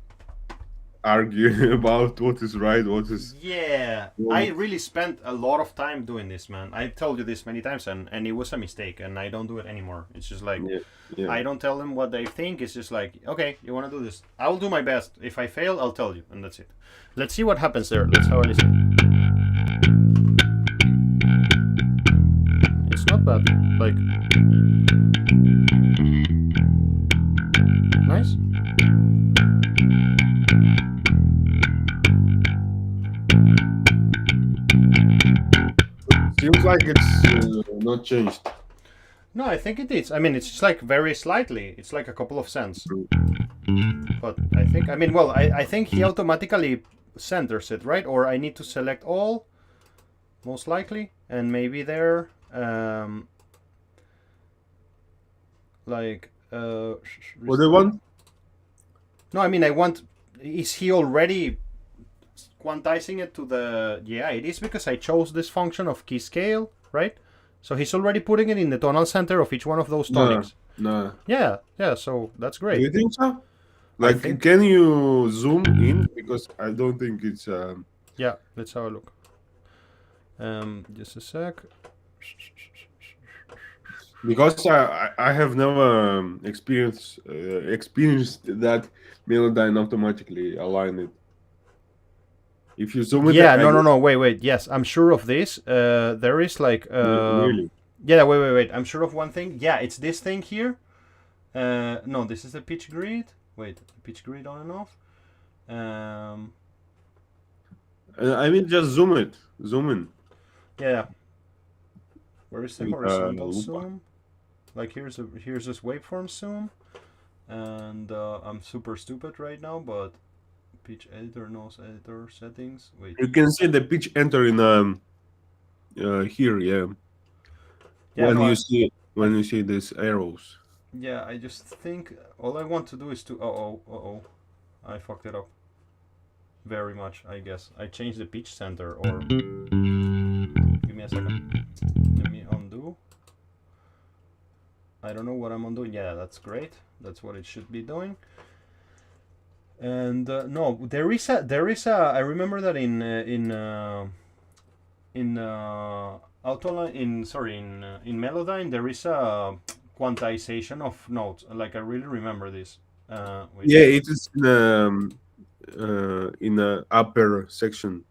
argue about what is right, what is. Yeah, I really spent a lot of time doing this, man. I told you this many times, and it was a mistake, and I don't do it anymore. It's just like, I don't tell them what they think. It's just like, okay, you want to do this, I will do my best. If I fail, I'll tell you, and that's it. Let's see what happens there. Let's have a listen. It's not bad. Like, nice. Seems like it's not changed. No, I think it is. I mean, it's just like very slightly. It's like a couple of cents. But I think, I think he automatically centers it, right? Or I need to select all, most likely, and maybe there, like, what do you want? No, I want. Is he already quantizing it to the? Yeah, it is, because I chose this function of key scale, right? So he's already putting it in the tonal center of each one of those tonics. No. Yeah. So that's great. Do you think so? Like, can you zoom in? Because I don't think it's. Yeah, let's have a look. Just a sec. Because I have never experienced that Melodyne automatically align it. If you zoom it, no, wait. Yes, I'm sure of this. There is like really. Yeah, wait. I'm sure of one thing. Yeah, it's this thing here. No, this is the pitch grid. Wait, pitch grid on and off. Just zoom it. Zoom in. Yeah. Where is the horizontal zoom? Like, here's this waveform zoom, and I'm super stupid right now, but pitch editor, noise editor settings. Wait. You can see the pitch enter in here, yeah. When you see these arrows. Yeah, I just think all I want to do is to I fucked it up. Very much, I guess. I changed the pitch center, or give me a second. Let me undo. I don't know what I'm undoing. Yeah, that's great. That's what it should be doing. And no, there is a. I remember that in Autoline, in Melodyne, there is a quantization of notes. Like, I really remember this. Yeah, it is in the upper section.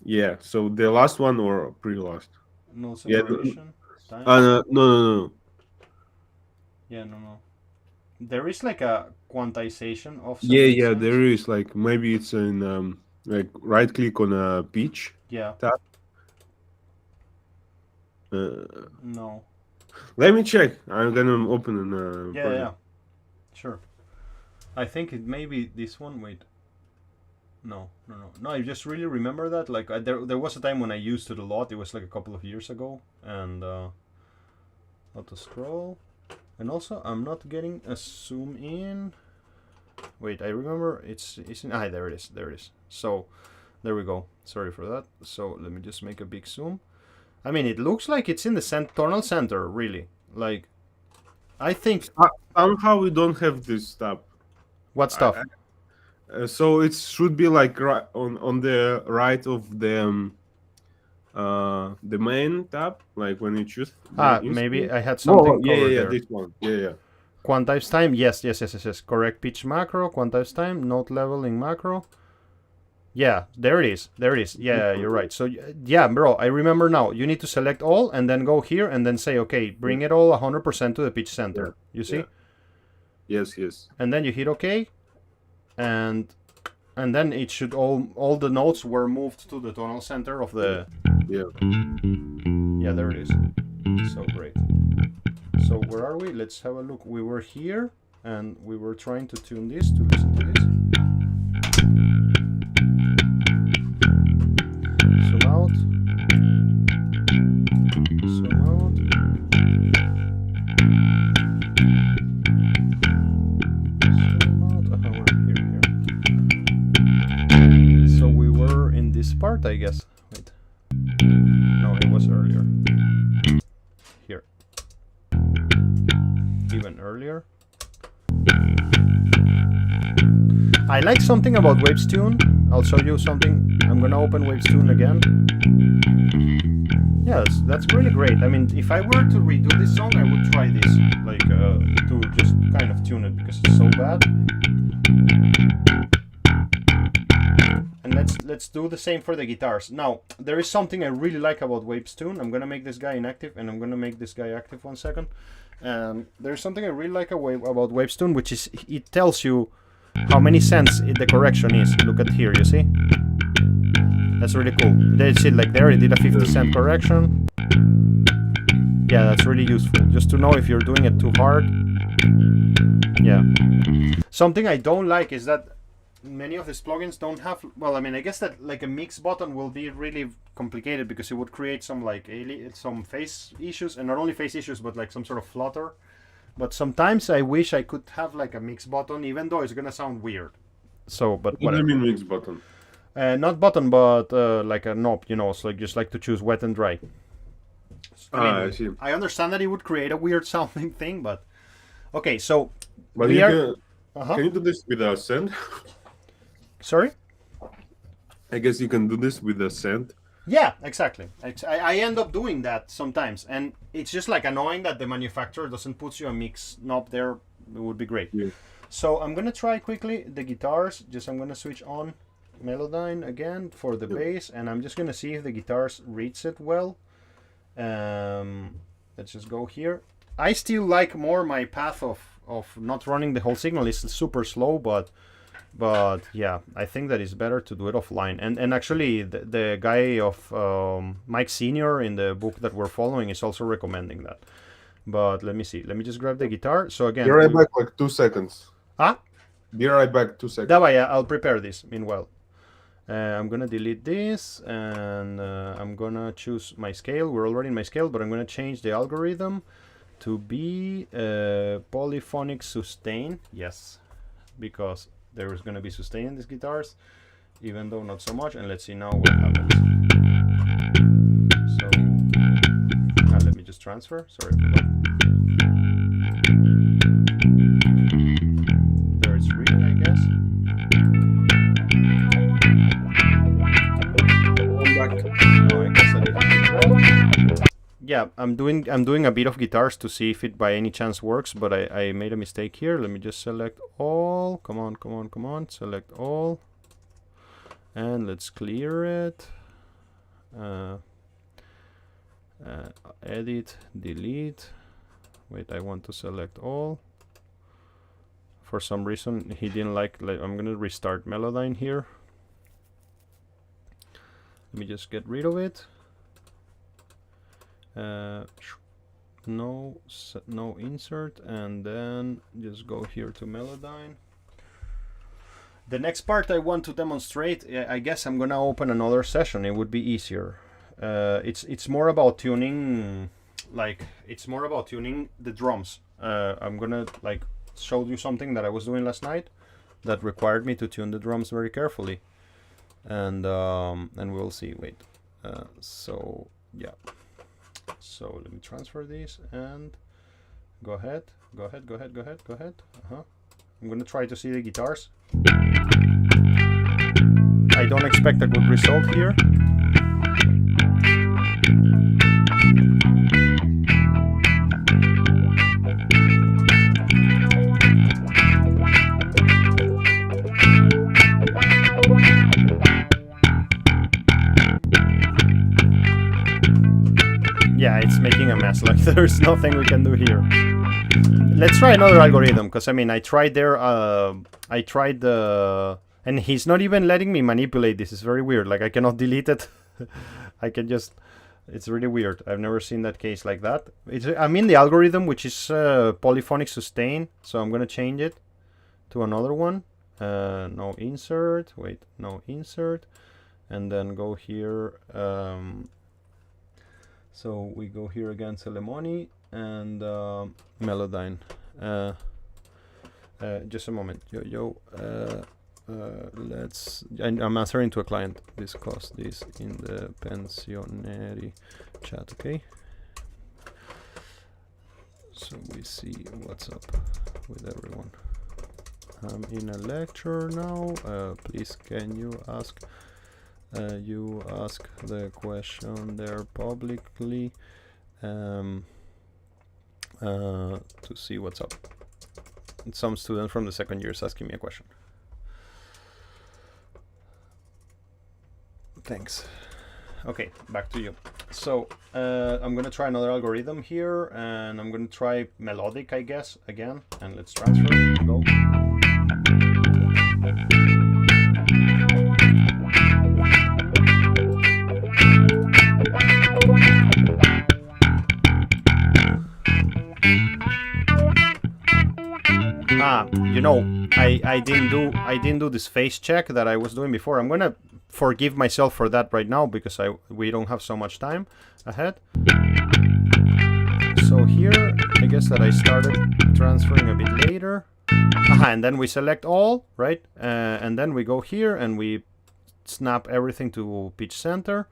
Yeah, so the last one or pre-last? No separation. No. Yeah, no. There is like a quantization of. Yeah, there is, like, maybe it's in like right click on a pitch. Yeah. Tab. No. Let me check. I'm gonna open an. Yeah. Sure. I think it may be this one. Wait. No. I just really remember that. Like, there was a time when I used it a lot. It was like a couple of years ago, and auto scroll, and also I'm not getting a zoom in. Wait, I remember it's in. There it is. So, there we go. Sorry for that. So let me just make a big zoom. I mean, it looks like it's in the tonal center, really. Like, I think somehow we don't have this stuff. What stuff? So it should be like right on the right of the main tab, like when you choose. Maybe I had something. Yeah, this one. Yeah. Quantize time. Yes. Correct pitch macro. Quantize time. Note leveling macro. Yeah, there it is. There it is. Yeah, you're right. So yeah, bro, I remember now. You need to select all and then go here and then say, okay, bring it all 100% to the pitch center. You see? Yes, yes. And then you hit OK, and then it should all the notes were moved to the tonal center of the. Yeah, there it is. So great. So where are we? Let's have a look. We were here and we were trying to tune this to listen to this. Zoom out. Zoom out. Zoom out. We're here. So we were in this part, I guess. Wait. No, it was earlier. Here. Even earlier. I like something about Waves Tune. I'll show you something. I'm gonna open Waves Tune again. Yeah, that's really great. I mean, if I were to redo this song, I would try this, like to just kind of tune it because it's so bad. And let's do the same for the guitars. Now, there is something I really like about Waves Tune. I'm gonna make this guy inactive, and I'm gonna make this guy active 1 second. There's something I really like about Waves Tune, which is it tells you how many cents the correction is. Look at here, you see? That's really cool. They see, like there, it did a 50-cent correction. Yeah, that's really useful, just to know if you're doing it too hard. Yeah. Something I don't like is that many of these plugins don't have, well, I mean, I guess that like a mix button will be really complicated because it would create some like some phase issues, and not only phase issues, but like some sort of flutter. But sometimes I wish I could have like a mix button, even though it's gonna sound weird. So, but what do you mean mix button? Not button, but like a knob, you know, so like just like to choose wet and dry. I see. I understand that it would create a weird sounding thing, but okay. So, but we can you do this with a send? Sorry? I guess you can do this with a send. Yeah, exactly. I end up doing that sometimes, and it's just like annoying that the manufacturer doesn't put you a mix knob there. It would be great. Yeah. So I'm gonna try quickly the guitars. I'm gonna switch on Melodyne again for the bass, and I'm just gonna see if the guitars reads it well. Let's just go here. I still like more my path of not running the whole signal. It's super slow, but yeah, I think that it's better to do it offline. And actually, the guy of Mike Senior in the book that we're following is also recommending that. But let me see. Let me just grab the guitar. So again, be right back, like 2 seconds. Huh? Be right back, 2 seconds. Yeah, I'll prepare this. Meanwhile, I'm gonna delete this, and I'm gonna choose my scale. We're already in my scale, but I'm gonna change the algorithm to be polyphonic sustain. Yes, because there is going to be sustain in these guitars, even though not so much. And let's see now what happens. So let me just transfer. Sorry, I forgot. There it's reading, I guess. No, I guess I didn't. Yeah, I'm doing a bit of guitars to see if it by any chance works, but I made a mistake here. Let me just select all. Come on. Select all. And let's clear it. Edit, delete. Wait, I want to select all. For some reason, he didn't like I'm going to restart Melodyne here. Let me just get rid of it. No insert, and then just go here to Melodyne. The next part I want to demonstrate, I guess I'm gonna open another session. It would be easier. It's more about tuning, the drums. I'm gonna like show you something that I was doing last night that required me to tune the drums very carefully, and we'll see. Wait, so yeah. So let me transfer these and go ahead. I'm gonna try to see the guitars. I don't expect a good result here. Like, there's nothing we can do here. Let's try another algorithm, because I mean, I tried there. I tried the, and he's not even letting me manipulate this. It's very weird. Like, I cannot delete it. I can just. It's really weird. I've never seen that case like that. I'm in the algorithm, which is polyphonic sustain. So I'm gonna change it to another one. No insert. Wait, no insert. And then go here. So we go here again, Celemony and Melodyne. Just a moment. I'm answering to a client. Discuss this in the pensionary chat, okay? So we see what's up with everyone. I'm in a lecture now. Please, can you ask the question there publicly to see what's up? Some student from the second year is asking me a question. Thanks. Okay, back to you. So I'm gonna try another algorithm here, and I'm gonna try melodic, I guess, again, and let's transfer. Go. You know, I didn't do this phase check that I was doing before. I'm gonna forgive myself for that right now because we don't have so much time ahead. So here, I guess that I started transferring a bit later. And then we select all, right? And then we go here and we snap everything to pitch center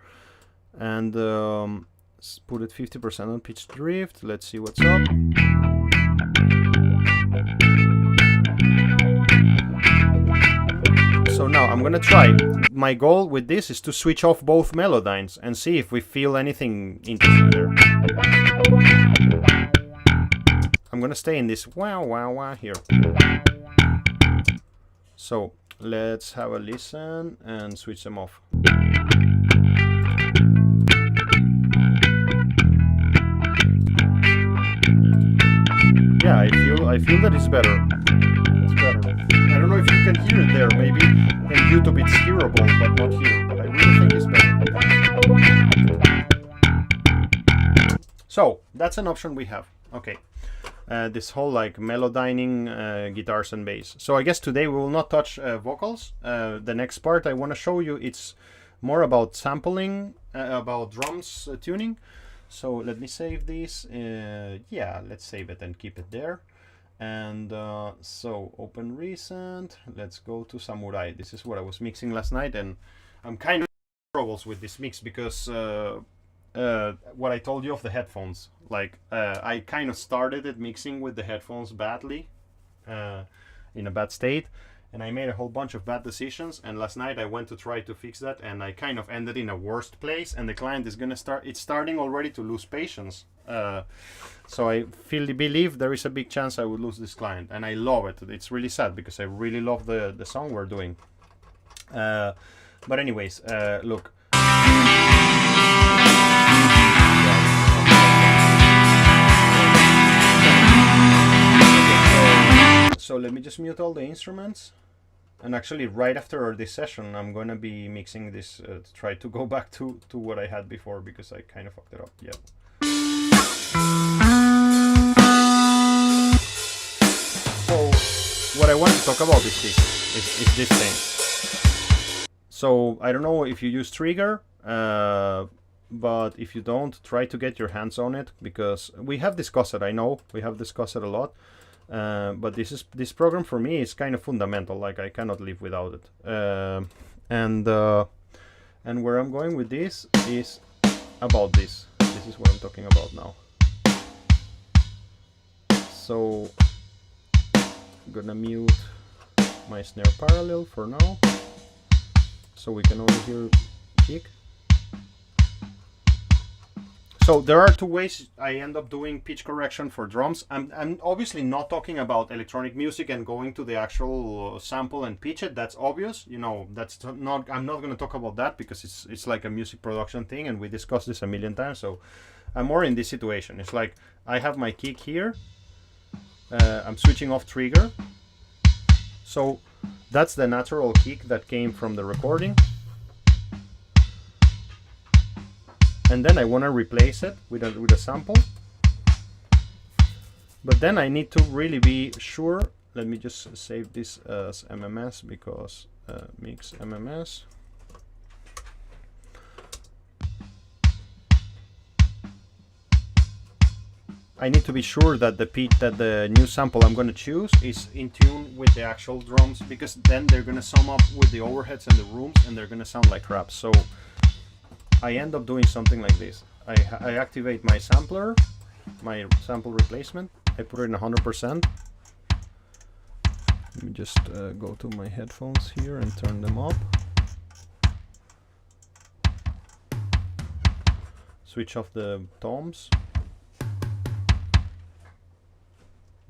and put it 50% on pitch drift. Let's see what's up. So now I'm gonna try. My goal with this is to switch off both melodynes and see if we feel anything interesting there. I'm gonna stay in this wow wow wow here. So let's have a listen and switch them off. Yeah, I feel that it's better. It's better. I don't know if you can hear it there. Maybe in YouTube it's hearable, but not here. But I really think it's better. So that's an option we have. Okay. This whole like melodyning guitars and bass. So I guess today we will not touch vocals. The next part I want to show you, it's more about sampling, about drums tuning. So let me save this. Yeah, let's save it and keep it there. And so open recent. Let's go to Samurai. This is what I was mixing last night, and I'm kind of troubles with this mix because what I told you of the headphones. Like I kind of started it mixing with the headphones badly, in a bad state, and I made a whole bunch of bad decisions. And last night I went to try to fix that, and I kind of ended in a worst place. And the client is gonna it's starting already to lose patience. So I believe there is a big chance I would lose this client, and I love it. It's really sad because I really love the song we're doing. But anyways, look. So let me just mute all the instruments. And actually, right after this session, I'm going to be mixing this to try to go back to what I had before because I kind of fucked it up. Yeah. So what I want to talk about is this thing. So I don't know if you use Trigger, but if you don't, try to get your hands on it because we have discussed it. I know we have discussed it a lot. But this program for me is kind of fundamental. Like I cannot live without it. And where I'm going with this is about this. This is what I'm talking about now. So I'm gonna mute my snare parallel for now, so we can only hear kick. So there are two ways I end up doing pitch correction for drums. I'm obviously not talking about electronic music and going to the actual sample and pitch it. That's obvious. You know, that's not. I'm not going to talk about that because it's like a music production thing, and we discussed this a million times. So I'm more in this situation. It's like I have my kick here. I'm switching off trigger. So that's the natural kick that came from the recording. And then I want to replace it with a sample. But then I need to really be sure. Let me just save this as MMS because mix MMS. I need to be sure that the new sample I'm going to choose is in tune with the actual drums, because then they're going to sum up with the overheads and the rooms and they're going to sound like crap. So I end up doing something like this. I activate my sampler, my sample replacement. I put it in 100%. Let me just go to my headphones here and turn them up. Switch off the toms.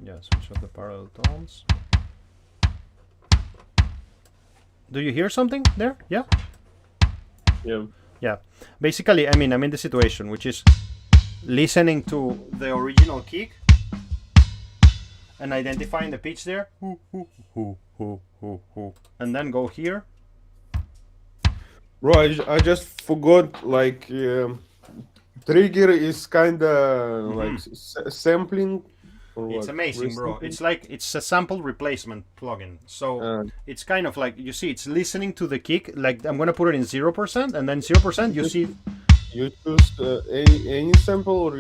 Yeah, switch off the parallel tones. Do you hear something there? Yeah? Yeah. Yeah. Basically, I mean, I'm in the situation which is listening to the original kick and identifying the pitch there. And then go here. Bro, I just forgot, like, trigger is kind of like sampling. It's amazing, bro. It's like it's a sample replacement plugin. So it's kind of like, you see, it's listening to the kick. Like, I'm gonna put it in 0%, and then 0%. You see, you choose any sample or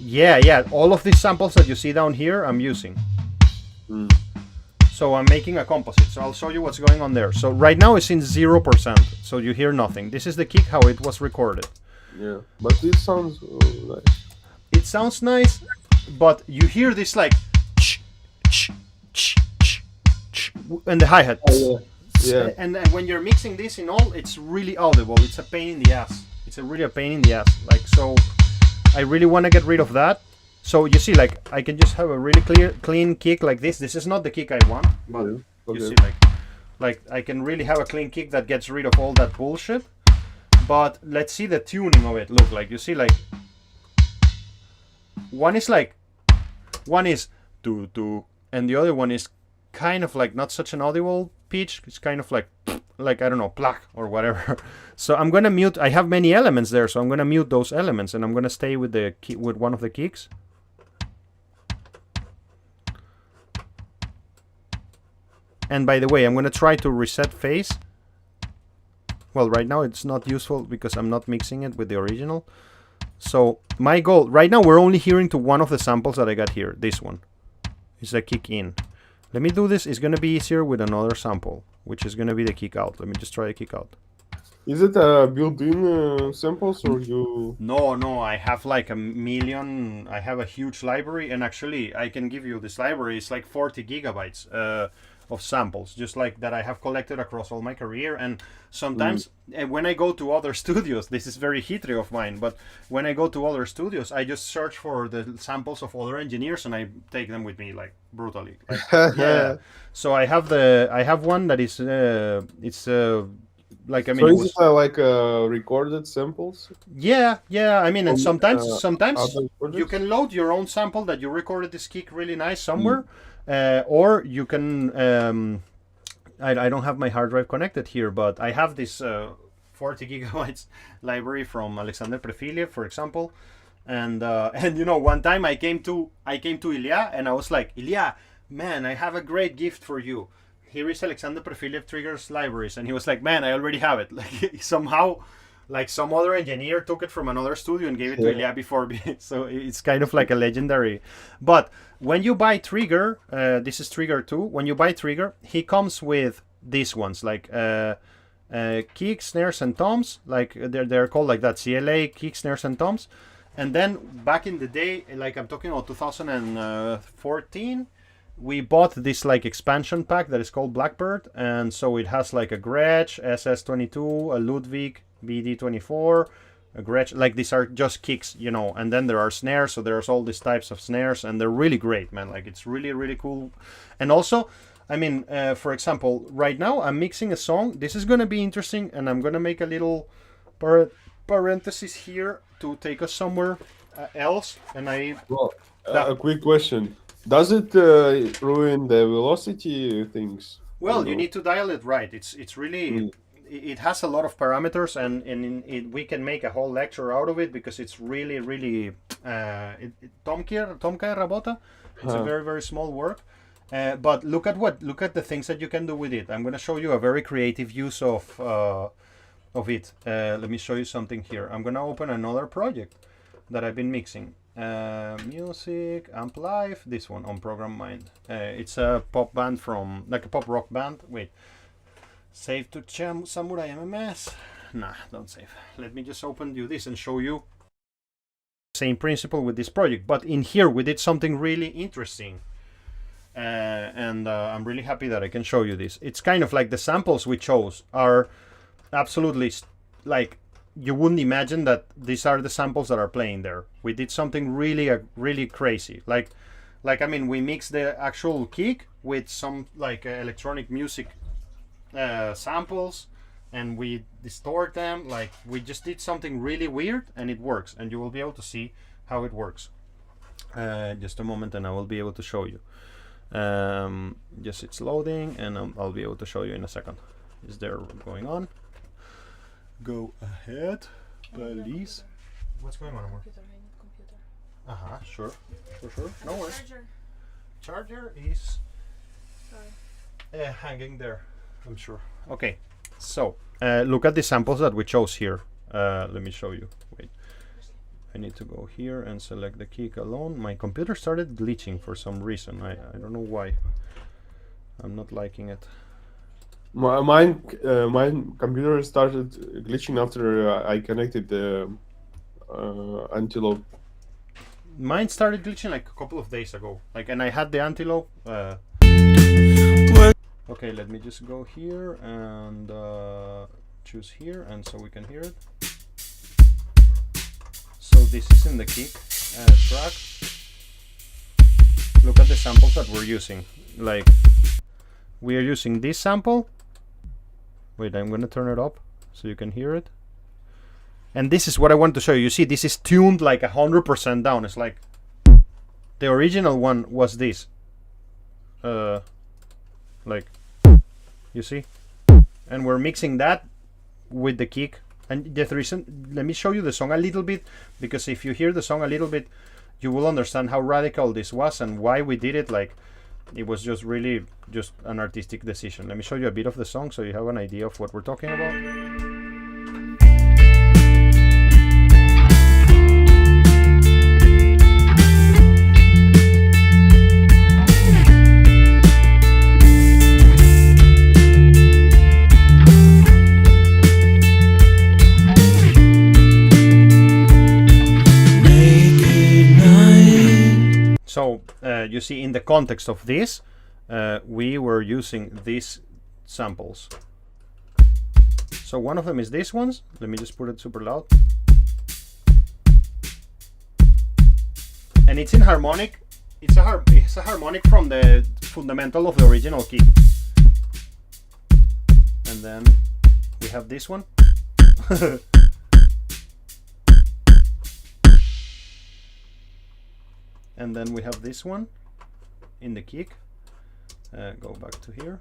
yeah. All of these samples that you see down here, I'm using. So I'm making a composite. So I'll show you what's going on there. So right now it's in 0%. So you hear nothing. This is the kick how it was recorded. Yeah, but it sounds nice. It sounds nice. But you hear this like and the hi-hat. Yeah. And when you're mixing this in all, it's really audible. It's a pain in the ass. It's really a pain in the ass. Like, so I really want to get rid of that. So you see, like, I can just have a really clean kick like this. This is not the kick I want, but you see, like I can really have a clean kick that gets rid of all that bullshit. But let's see the tuning of it. Look, like, you see, like, one is do, and the other one is kind of like not such an audible pitch. It's kind of like I don't know, plaque or whatever. So I'm gonna mute. I have many elements there, so I'm gonna mute those elements, and I'm gonna stay with with one of the kicks. And by the way, I'm gonna try to reset phase. Well, right now it's not useful because I'm not mixing it with the original. So my goal right now, we're only hearing to one of the samples that I got here. This one is a kick in. Let me do this. It's gonna be easier with another sample, which is gonna be the kick out. Let me just try a kick out. Is it a built-in samples or you? No. I have like a million. I have a huge library, and actually, I can give you this library. It's like 40 gigabytes of samples, just like that I have collected across all my career. And sometimes when I go to other studios, this is very history of mine, but when I go to other studios, I just search for the samples of other engineers and I take them with me, like, brutally. Like, yeah. So I have one that is it's like, I mean, so is it like recorded samples? Yeah. I mean, and sometimes you can load your own sample that you recorded this kick really nice somewhere. Or you can, I don't have my hard drive connected here, but I have this 40 gigabytes library from Alexander Prefiliev, for example. And you know, one time I came to Ilya and I was like, Ilya, man, I have a great gift for you. Here is Alexander Prefiliev Triggers libraries. And he was like, man, I already have it. Like, somehow, like, some other engineer took it from another studio and gave it to Ilya before me. So it's kind of like a legendary. But when you buy Trigger, this is Trigger 2. When you buy Trigger, he comes with these ones, like kick, snares, and toms. Like, they're called like that, CLA, kick, snares, and toms. And then back in the day, like, I'm talking about 2014, we bought this like expansion pack that is called Blackbird. And so it has like a Gretsch, SS22, a Ludwig, BD24, a Gretsch. Like, these are just kicks, you know, and then there are snares. So there's all these types of snares, and they're really great, man. Like, it's really, really cool. And also, I mean, for example, right now I'm mixing a song. This is going to be interesting, and I'm going to make a little parenthesis here to take us somewhere else, and a quick question: does it ruin the velocity things? Well, you need to dial it right. It's really it has a lot of parameters, and we can make a whole lecture out of it because it's really Tomka Rabota. It's a very small work. But look at the things that you can do with it. I'm going to show you a very creative use of it. Let me show you something here. I'm going to open another project that I've been mixing. Music, Amp Live, this one on Program Mind. It's a pop band from, like a pop rock band. Wait, save to Samurai MMS. Nah, don't save. Let me just open you this and show you. Same principle with this project, but in here we did something really interesting. And I'm really happy that I can show you this. It's kind of like the samples we chose are absolutely like you wouldn't imagine that these are the samples that are playing there. We did something really crazy. Like I mean, we mixed the actual kick with some like electronic music samples, and we distort them. Like we just did something really weird, and it works. And you will be able to see how it works. Just a moment, and I will be able to show you. Just it's loading, and I'll be able to show you in a second. Is there going on? Go ahead, please. What's going on, Amor? Computer. Sure. No worries. Charger is hanging there, I'm sure. Okay, so look at the samples that we chose here. Let me show you. Wait. I need to go here and select the kick alone. My computer started glitching for some reason. I don't know why. I'm not liking it. My computer started glitching after I connected the antelope. Mine started glitching like a couple of days ago. And I had the antelope. Okay, let me just go here and choose here, and so we can hear it. So this is in the kick track. Look at the samples that we're using. Like we are using this sample. Wait, I'm gonna turn it up so you can hear it. And this is what I want to show you. You see, this is tuned like 100% down. It's like the original one was this. Like you see, and we're mixing that with the kick. And the reason, let me show you the song a little bit, because if you hear the song a little bit, you will understand how radical this was and why we did it. Like, it was just really just an artistic decision. Let me show you a bit of the song so you have an idea of what we're talking about. So you see, in the context of this, we were using these samples. So one of them is this ones. Let me just put it super loud. And it's in harmonic. It's a harmonic from the fundamental of the original key. And then we have this one. And then we have this one in the kick. Go back to here.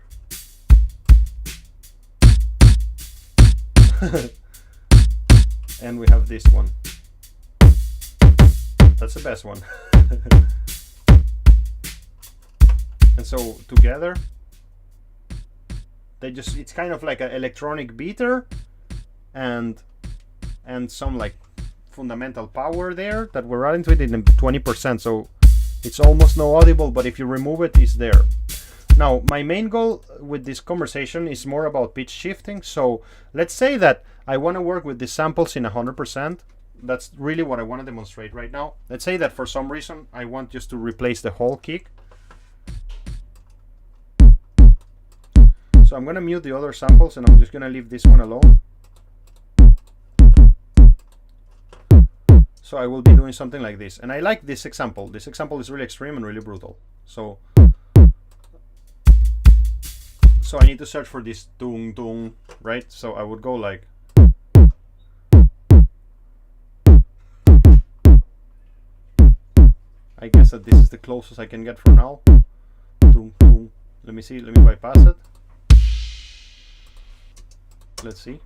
And we have this one. That's the best one. And so together, they just, it's kind of like an electronic beater and some like fundamental power there that we're adding to it in 20%, so it's almost no audible, but if you remove it, it's there. Now my main goal with this conversation is more about pitch shifting. So let's say that I want to work with the samples in 100%. That's really what I want to demonstrate right now. Let's say that for some reason I want just to replace the whole kick. So I'm going to mute the other samples and I'm just going to leave this one alone. So I will be doing something like this. And I like this example. This example is really extreme and really brutal. So I need to search for this tung tung, right? So I would go like, I guess that this is the closest I can get for now. Boom, boom. Let me see. Let me bypass it. Let's see.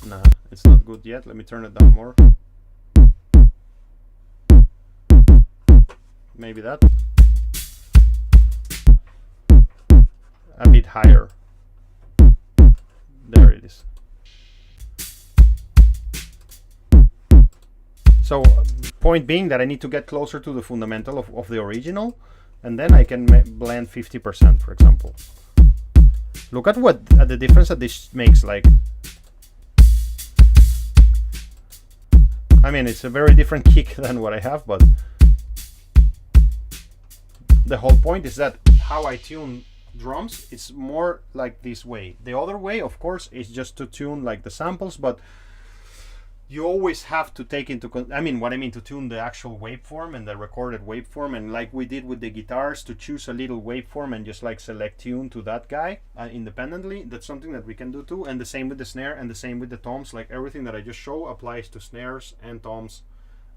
Nah, it's not good yet. Let me turn it down more. Maybe that. A bit higher. There it is. So, point being that I need to get closer to the fundamental of the original, and then I can blend 50%, for example. Look at the difference that this makes. Like, I mean, it's a very different kick than what I have, but the whole point is that how I tune drums, it's more like this way. The other way, of course, is just to tune like the samples, but you always have to take into to tune the actual waveform and the recorded waveform, and like we did with the guitars, to choose a little waveform and just like select tune to that guy independently. That's something that we can do too, and the same with the snare and the same with the toms. Like everything that I just show applies to snares and toms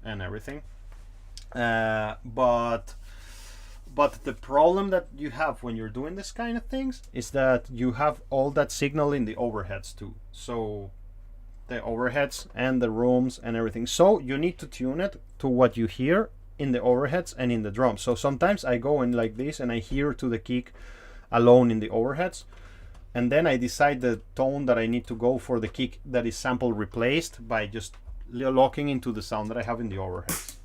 and everything. But the problem that you have when you're doing this kind of things is that you have all that signal in the overheads too. So the overheads and the rooms and everything. So you need to tune it to what you hear in the overheads and in the drums. So sometimes I go in like this and I hear to the kick alone in the overheads, and then I decide the tone that I need to go for the kick that is sample replaced by just locking into the sound that I have in the overheads.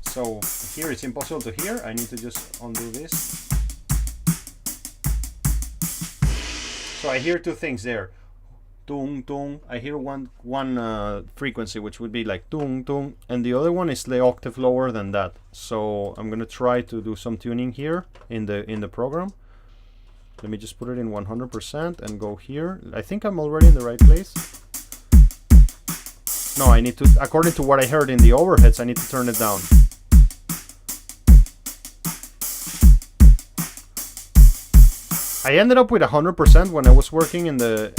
So here it's impossible to hear. I need to just undo this. So I hear two things there. Tung tung. I hear one frequency, which would be like tung tung, and the other one is the octave lower than that. So I'm gonna try to do some tuning here in the program. Let me just put it in 100% and go here. I think I'm already in the right place. No, I need to, according to what I heard in the overheads, I need to turn it down. I ended up with 100% when I was working in the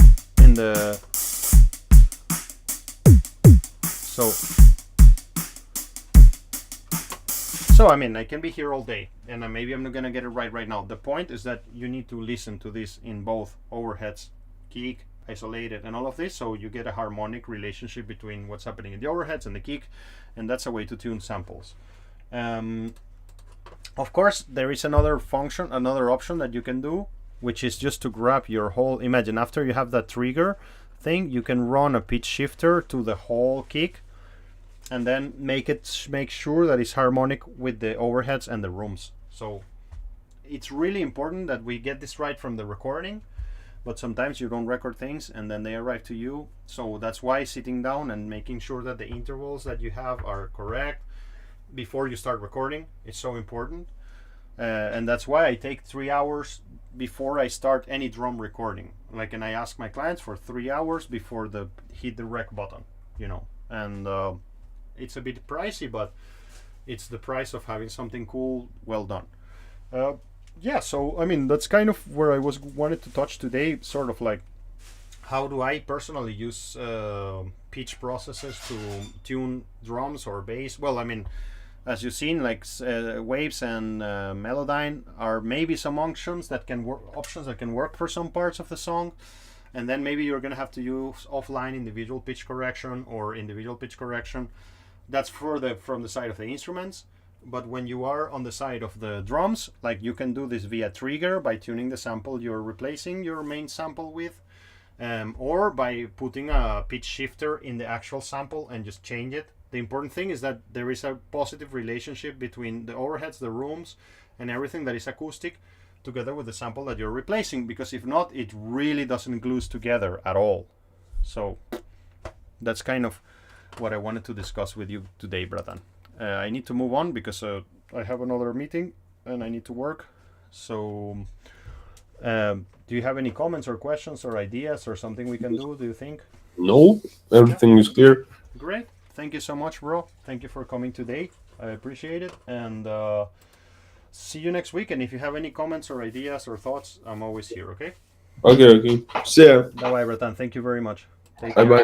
so I mean, I can be here all day, and maybe I'm not gonna get it right now. The point is that you need to listen to this in both overheads, kick, isolated, and all of this, so you get a harmonic relationship between what's happening in the overheads and the kick, and that's a way to tune samples. Of course, there is another option that you can do, which is just to grab your whole, imagine after you have that trigger thing, you can run a pitch shifter to the whole kick and then make sure that it's harmonic with the overheads and the rooms. So it's really important that we get this right from the recording, but sometimes you don't record things and then they arrive to you. So that's why sitting down and making sure that the intervals that you have are correct before you start recording is so important. And that's why I take 3 hours before I start any drum recording. Like, and I ask my clients for 3 hours before hit the rec button, you know. And it's a bit pricey, but it's the price of having something cool, well done. Yeah, so I mean, that's kind of where I wanted to touch today. Sort of like, how do I personally use pitch processes to tune drums or bass? Well, I mean, as you've seen, like waves and Melodyne are maybe some options that can work for some parts of the song, and then maybe you're gonna have to use offline individual pitch correction or individual pitch correction. That's from the side of the instruments. But when you are on the side of the drums, like, you can do this via trigger by tuning the sample you're replacing your main sample with, or by putting a pitch shifter in the actual sample and just change it. The important thing is that there is a positive relationship between the overheads, the rooms, and everything that is acoustic together with the sample that you're replacing, because if not, it really doesn't glue together at all. So that's kind of what I wanted to discuss with you today, Bratan. I need to move on because I have another meeting and I need to work. So do you have any comments or questions or ideas or something we can do you think? No, everything is clear. Great. Thank you so much, bro. Thank you for coming today. I appreciate it. And see you next week. And if you have any comments or ideas or thoughts, I'm always here, okay? Okay. See ya. Bye, Bretan. Thank you very much. Bye bye.